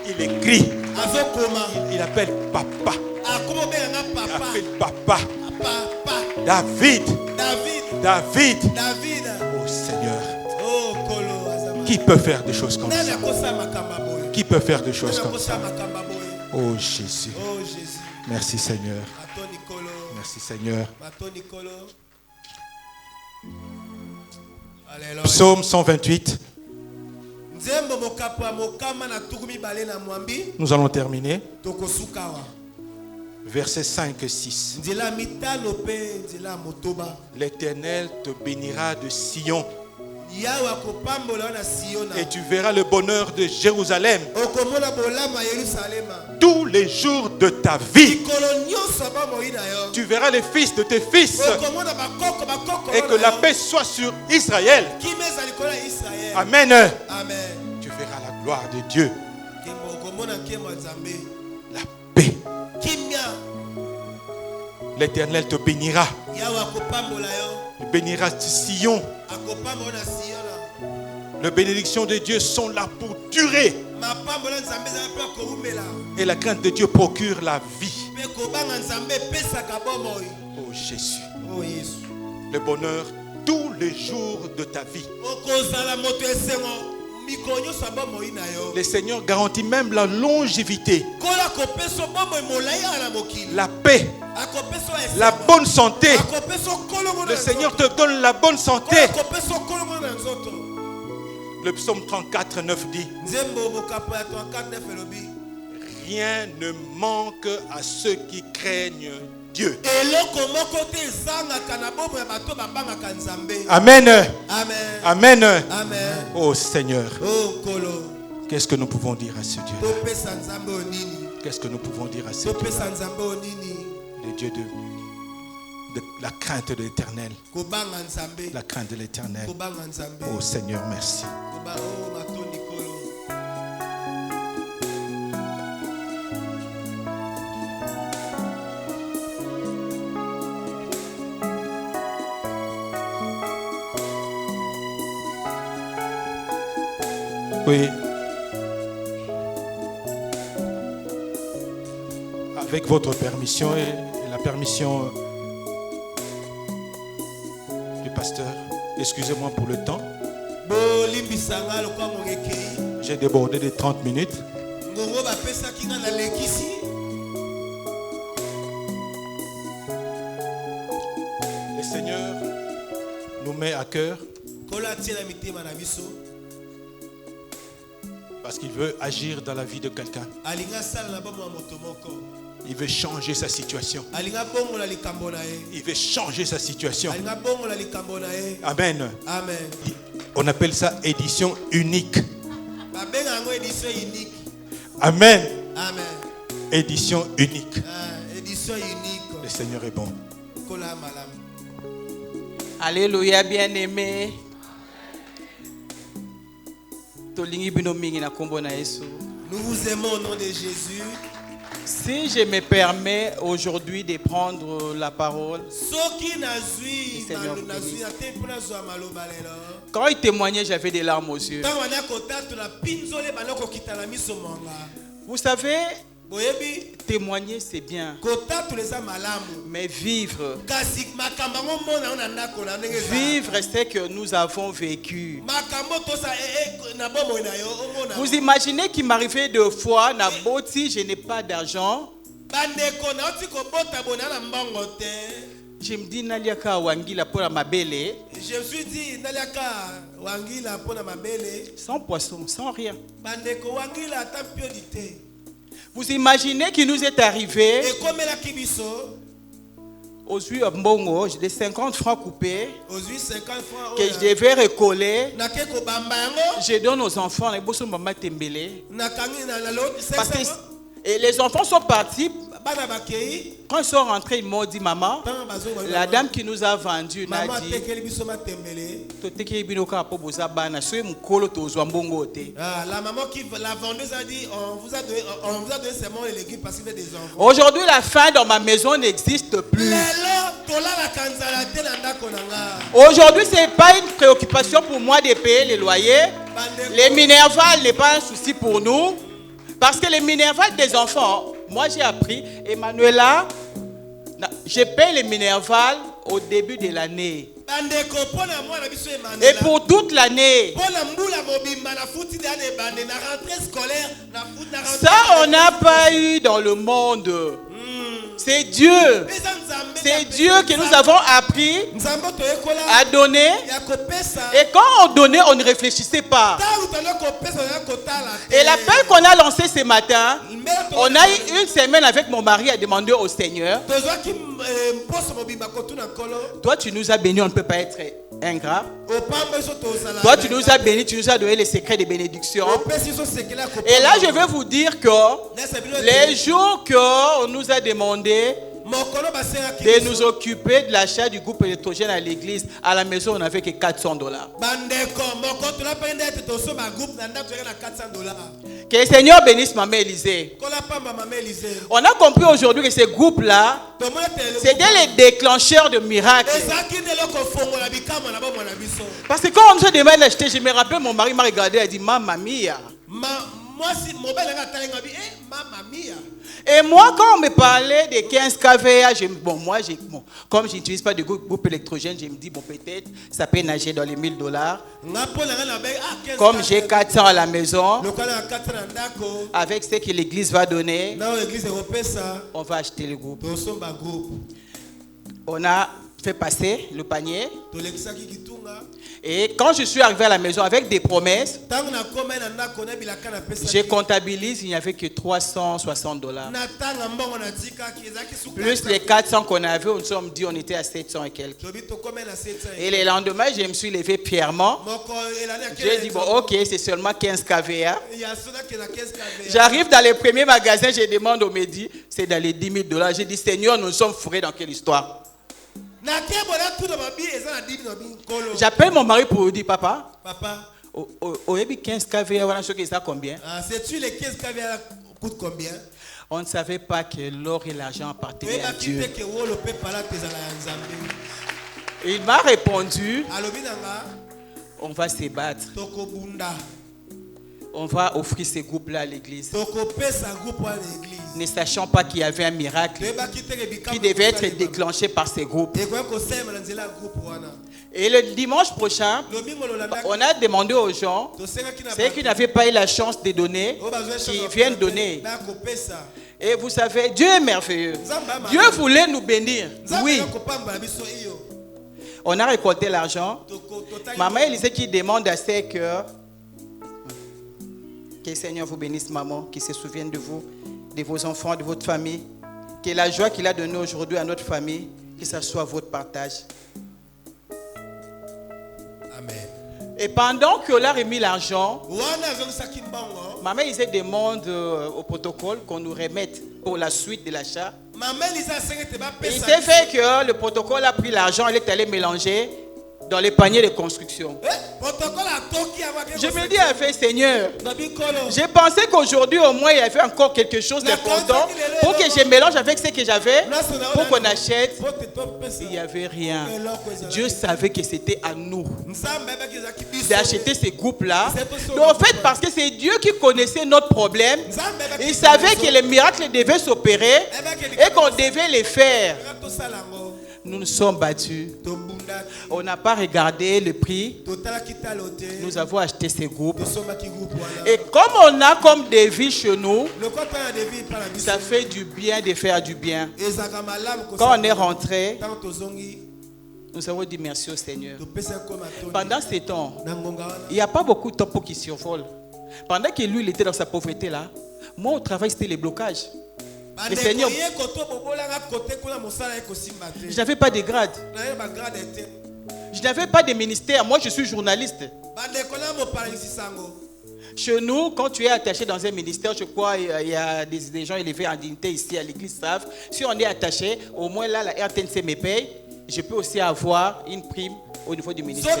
Il écrit. Il appelle papa. Il appelle papa. David. Oh Seigneur. Qui peut faire des choses comme ça? Qui peut faire des choses comme ça? Oh Jésus. Merci Seigneur. Merci Seigneur. Psaume 128. Nous allons terminer. Versets 5 et 6. L'Éternel te bénira de Sion. Et tu verras le bonheur de Jérusalem tous les jours de ta vie. Tu verras les fils de tes fils. Et que la paix soit sur Israël. Amen. Tu verras la gloire de Dieu. La paix. L'Éternel te bénira. Il bénira Sion. Les bénédictions de Dieu sont là pour durer. Et la crainte de Dieu procure la vie. Oh Jésus, Oh Yesu. le bonheur tous les jours de ta vie. Le Seigneur garantit même la longévité, la paix, la bonne santé. Le Seigneur te donne la bonne santé. Le psaume 34, 9 dit: rien ne manque à ceux qui craignent Dieu. Amen. Amen. Amen. Amen. Oh Seigneur, Oh Kolo. qu'est-ce que nous pouvons dire à ce Dieu? Topesa Nzambe onini. Qu'est-ce que nous pouvons dire à ce Dieu? Topesa Nzambe onini. Le Dieu de la crainte de l'Éternel. Kobanga Nzambe. La crainte de l'Éternel. Kobanga Nzambe. Oh Seigneur, merci. Koba oh matoni kolo. Oui. Avec votre permission et la permission du pasteur, excusez-moi pour le temps. Bolimbisanga lokwa ngekei. J'ai débordé de 30 minutes. Ngongo bapesa kinga na lekisi. Le Seigneur nous met à cœur Kola tiela mitema na biso. parce qu'il veut agir dans la vie de quelqu'un. Alinga sala na bomo moto moko. Il veut changer sa situation. Alinga bongo la likambo na ye. Il veut changer sa situation. Alinga bongo la likambo na ye. Amen. Amen. On appelle ça édition unique. Babenga ngo édition unique. Amen. Amen. Édition unique. Édition unique. Le Seigneur est bon. Kola malam. Alléluia, bien-aimé. Tolingi bino mingi na kombo na Yesu. Nous vous aimons au nom de Jésus. Si je me permets aujourd'hui de prendre la parole, Soki nazui Seigneur nazui na te pona zo maloba lelo. quand il témoignait, j'avais des larmes aux yeux. Tango na kotatu na pinzole banoko kitala miso monga. Vous savez, Boyebi témoigner c'est bien, kotatu leza malamu. mais vivre, Kasi makamba ngo mona ona ndako na ndenge za. vivre c'est que nous avons vécu. Makambo tosa na bomo na yo omona. Vous imaginez qu'il m'arrivait 2 fois, na boti, je n'ai pas d'argent. Bandeko na oti ko bota bona na mbongo te. Je me dis, Naliaka wangila pour la mabele, Je me suis dit naliaka wangila pona mabele. sans poisson, sans rien. Bandeko wangila ata piodité. Vous imaginez qu'il nous est arrivé Et comme la kibiso aux yeux à Mbongo, j'ai des 50 francs coupés aux 50 francs que je devais recoller. na ke ko bamba yango Je donne aux enfants, les bosso maman tembele. na kangi na lot Parce que et les enfants sont partis. bana bakei Quand ils sont rentrés, ils m'ont dit, maman, tant bazo la dame qui nous a vendu n'a maman dit, tekeli biso matembele. La maman qui la vendeuse a dit on vous a donné seulement les légumes parce qu'il y a des enfants. aujourd'hui, la faim dans ma maison n'existe plus. Lelo tola la kanzala te na ndako na nga. Aujourd'hui, ce n'est pas une préoccupation pour moi de payer les loyers. Les Minerval n'est pas un souci pour nous. Parce que les Minerval des enfants, moi j'ai appris, Emmanuela, je paye les Minerval au début de l'année. Bandeko pona mwana biso Emmanuel. Et pour toute l'année. Pona mbula mobimba na futi d'année bande na rentrée scolaire na foot na rentrée. Ça, on n'a pas eu dans le monde. C'est Dieu. C'est Dieu que nous avons appris à donner. Et quand on donnait, on ne réfléchissait pas. Et l'appel qu'on a lancé ce matin, on a eu une semaine avec mon mari à demander au Seigneur. Toi, tu nous as bénis, on ne peut pas être ingrat. Toi, tu nous as bénis, tu nous as donné les secrets de bénédiction. Et là, je vais vous dire que les jours qu'on nous a demandé de nous occuper de l'achat du groupe électrogène à l'église, à la maison, on n'avait que $400. Que le Seigneur bénisse maman Élisée. On a compris aujourd'hui que ces groupes-là, c'était les déclencheurs de miracles. Parce que quand on nous a demandé d'acheter, je me rappelle, mon mari m'a regardé et a dit, Mamma mia. Et moi, quand on me parlait des 15 kVA, comme je n'utilise pas de groupe électrogène, je me dis, bon, peut-être, ça peut nager dans les $1000. Comme j'ai 400 à la maison, avec ce que l'église va donner, on va acheter le groupe. On a fait passer le panier. Et quand je suis arrivé à la maison avec des promesses, je comptabilise, il n'y avait que $360. Plus les 400 qu'on avait, on nous dit on était à 700 et quelques. Et le lendemain, je me suis levé fièrement. J'ai dit, bon, ok, c'est seulement 15 kVA. J'arrive dans les premiers magasins, je demande au Mehdi, c'est dans les $10,000. J'ai dit, Seigneur, nous sommes fourrés dans quelle histoire? J'appelle mon mari pour lui dire, papa, au 15 kVA, voilà ce que ça combien? Sais-tu les 15 kVA coûtent combien? On ne savait pas que l'or et l'argent appartenaient à Dieu. Il m'a répondu, on va se battre. On va offrir ces groupes-là à l'église. Ne sachant pas qu'il y avait un miracle qui devait être déclenché par ces groupes. Et le dimanche prochain, on a demandé aux gens, ceux qui n'avaient pas eu la chance de donner, qui viennent donner. Et vous savez, Dieu est merveilleux. Dieu voulait nous bénir. Oui. On a récolté l'argent. Maman Élisée qui demande à ses cœurs, que le Seigneur vous bénisse, maman, qu'il se souvienne de vous, de vos enfants, de votre famille. Que la joie qu'il a donnée aujourd'hui à notre famille, que ce soit votre partage. Amen. Et pendant qu'on a remis l'argent, maman Élisée demande au protocole qu'on nous remette pour la suite de l'achat. Il s'est fait que le protocole a pris l'argent, il est allé mélanger dans les paniers de construction. Je me dis, Seigneur, j'ai pensé qu'aujourd'hui au moins il y avait encore quelque chose d'important pour que je mélange avec ce que j'avais, pour qu'on achète. Il n'y avait rien. Dieu savait que c'était à nous d'acheter ces groupes-là. En fait, parce que c'est Dieu qui connaissait notre problème, il savait que les miracles devaient s'opérer et qu'on devait les faire. Nous nous sommes battus. On n'a pas regardé le prix. Nous avons acheté ces groupes. Et comme on a comme devis chez nous, ça fait du bien de faire du bien. Quand on est rentré, nous avons dit merci au Seigneur. Pendant ces temps, il n'y a pas beaucoup de tempos qui survolent. Pendant que lui, il était dans sa pauvreté là, moi au travail, c'était les blocages. Le Seigneur, je n'avais pas de grade. Je n'avais pas de ministère. Moi, je suis journaliste. Chez nous, quand tu es attaché dans un ministère, je crois il y a des gens élevés en dignité ici à l'église savent. Si on est attaché, au moins là, la RTNC me paye. Je peux aussi avoir une prime au niveau du ministère.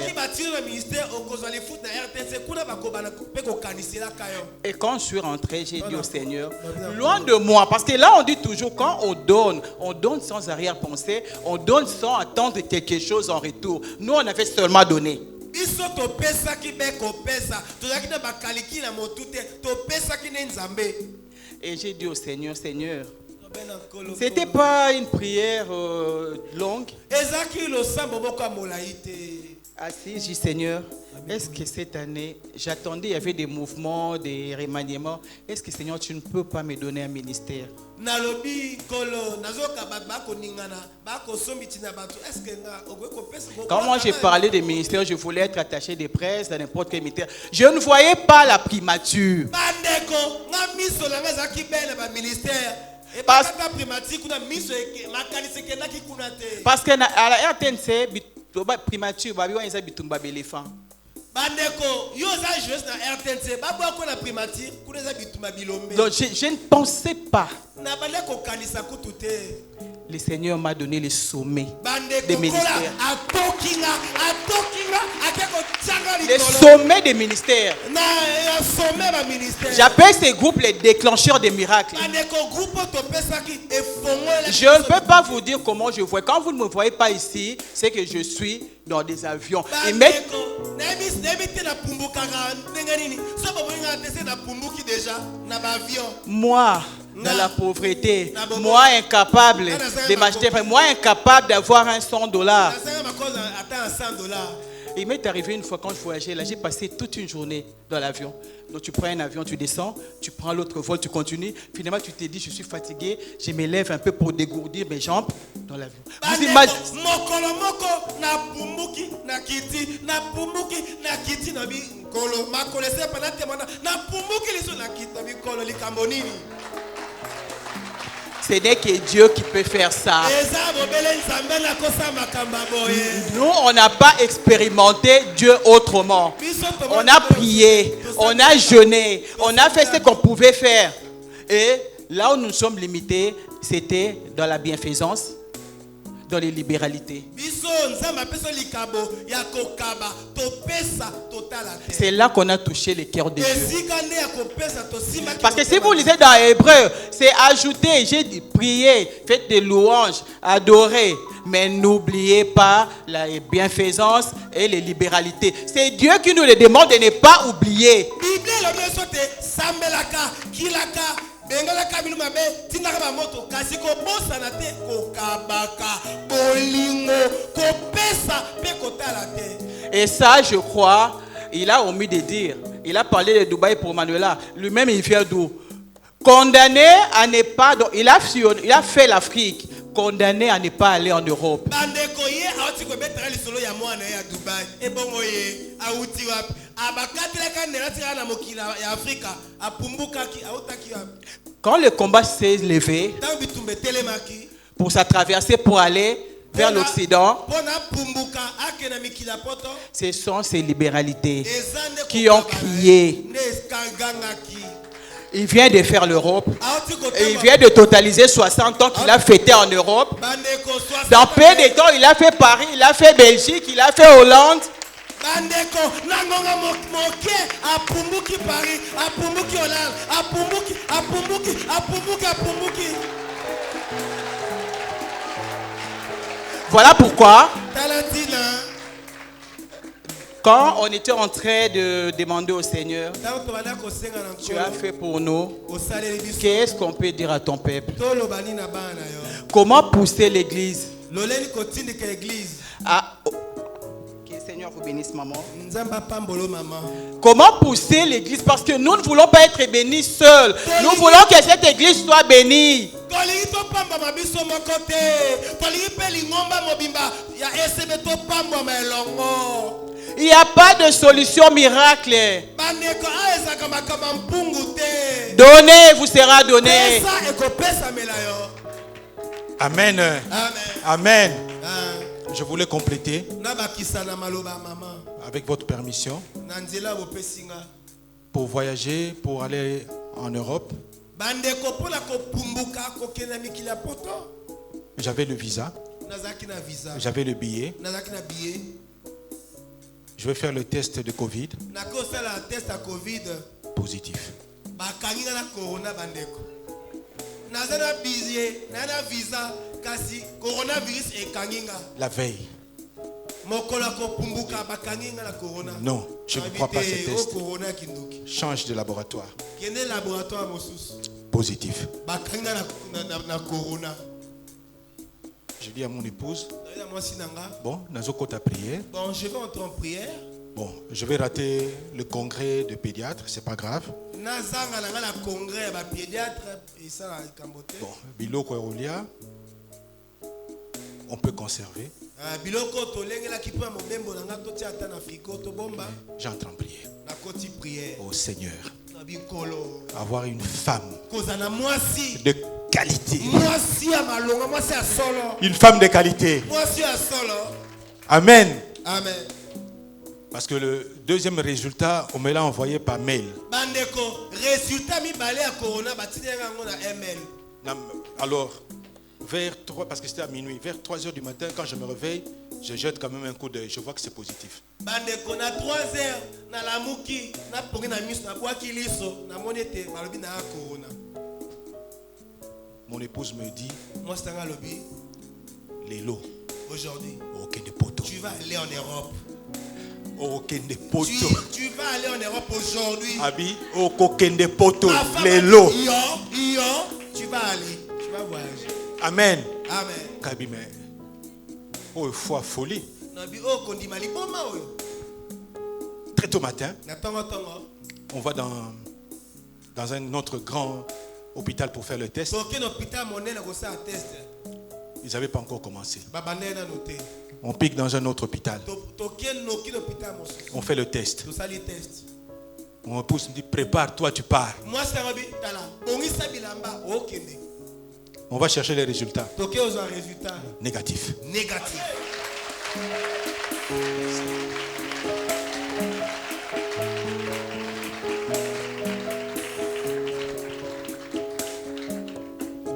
Et quand je suis rentré, j'ai dit au Seigneur, loin de moi, parce que là on dit toujours, quand on donne sans arrière-pensée, on donne sans attendre quelque chose en retour. Nous on avait seulement donné. Et j'ai dit au Seigneur, Seigneur, c'était pas une prière longue. Assis, j'ai dit Seigneur, est-ce que cette année, j'attendais, il y avait des mouvements, des remaniements. Est-ce que Seigneur, tu ne peux pas me donner un ministère? Quand moi j'ai parlé des ministères, je voulais être attaché des presses dans n'importe quel ministère. Je ne voyais pas la primature. Parce qu'à la RTNC, primature, éléphant. Donc je ne pensais pas. Le Seigneur m'a donné le sommet des ministères. Le sommet des ministères. J'appelle ces groupes les déclencheurs des miracles. Je ne peux pas vous dire comment je vois. Quand vous ne me voyez pas ici, c'est que je suis dans des avions. Ils mettent... Moi, dans la pauvreté, moi incapable de m'acheter, moi incapable d'avoir un $100. Il m'est arrivé une fois quand je voyageais, là j'ai passé toute une journée dans l'avion. Donc tu prends un avion, tu descends, tu prends l'autre vol, tu continues. Finalement tu te dis je suis fatigué, je me lève un peu pour dégourdir mes jambes dans l'avion. Vous imaginez ce n'est que Dieu qui peut faire ça. Nous, on n'a pas expérimenté Dieu autrement. On a prié, on a jeûné, on a fait ce qu'on pouvait faire. Et là où nous sommes limités, c'était dans la bienfaisance, dans les libéralités. C'est là qu'on a touché le cœur de Dieu. Parce que si vous lisez dans Hébreu, c'est ajouter, j'ai dit prier, faites des louanges, adorer, mais n'oubliez pas la bienfaisance et les libéralités. C'est Dieu qui nous le demande de ne pas oublier. Et ça, je crois, il a omis de dire. Il a parlé de Dubaï pour Manuela. Lui-même, il vient d'où? Condamné à ne pas... Donc, il a fait l'Afrique. Condamné à ne pas aller en Europe. Quand le combat s'est levé pour sa traversée pour aller vers l'Occident, ce sont ces libéralités qui ont crié. Il vient de faire l'Europe. Et il vient de totaliser 60 ans qu'il a fêté en Europe. Dans peu de temps, il a fait Paris, il a fait Belgique, il a fait Hollande. Voilà pourquoi, quand on était en train de demander au Seigneur, tu as fait pour nous, qu'est-ce qu'on peut dire à ton peuple? Comment pousser l'église? Que le Seigneur vous bénisse, maman. Comment pousser l'église? Parce que nous ne voulons pas être bénis seuls. Nous voulons que cette église soit bénie. Il n'y a pas de solution miracle. Donnez, vous sera donné. Amen. Amen. Je voulais compléter avec votre permission pour voyager, pour aller en Europe. J'avais le visa, j'avais le billet. Je vais faire le test de Covid. Positif. La veille. Non, je ne crois pas à ce test. Change de laboratoire. Positif. Je dis à mon épouse, bon, Nazokota prier. Bon, je vais entrer en prière. Bon, je vais rater le congrès de pédiatre, c'est pas grave. Bon, biloko erolia, on peut conserver. J'entre en prière. Au Seigneur, avoir une femme de qualité. Une femme de qualité. Amen. Amen. Parce que le deuxième résultat, on me l'a envoyé par mail. Alors, vers 3, parce que c'était à minuit, vers 3h du matin, quand je me réveille, je jette quand même un coup d'œil. Je vois que c'est positif. Mon épouse me dit, les lots, aujourd'hui, ok, des poteaux. tu vas aller en Europe. Ok, des poteaux. Tu vas aller en Europe aujourd'hui. Abi okokende poto Ma femme lelo. a dit, Yo, tu vas aller, tu vas voyager. Amen. Amen. Kabi mais oh foi folie. Nabi o kondima liboma oyo. Très tôt matin, Na tongo tongo. on va dans un autre grand hôpital pour faire le test. Toke na hôpital monene ko sa test. Ils n'avaient pas encore commencé. Babane na noté. On pique dans un autre hôpital. Toke no ki hôpital mosu. On fait le test. To sali test. Mon épouse me dit prépare-toi, tu pars. Moi c'est Rabi tala. Bongisa bilamba okende. On va chercher les résultats Toke aux résultats négatifs. négatifs.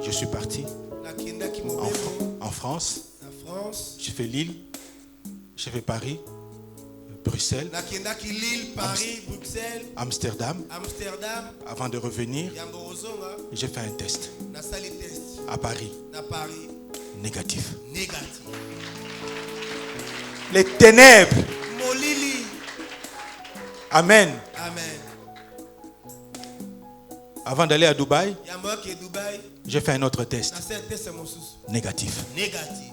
Je suis parti en France. La France. J'ai fait Lille, j'ai fait Paris, Bruxelles, Lille, Paris, Bruxelles, Amsterdam. Amsterdam. Avant de revenir, j'ai fait un test Na sali test. à Paris. Na Paris. Négatif. Négatif. Les ténèbres. Molili. Amen. Amen. Avant d'aller à Dubaï, Yambo ke Dubaï. j'ai fait un autre test. Na sali test mosusu. Négatif. Négatif.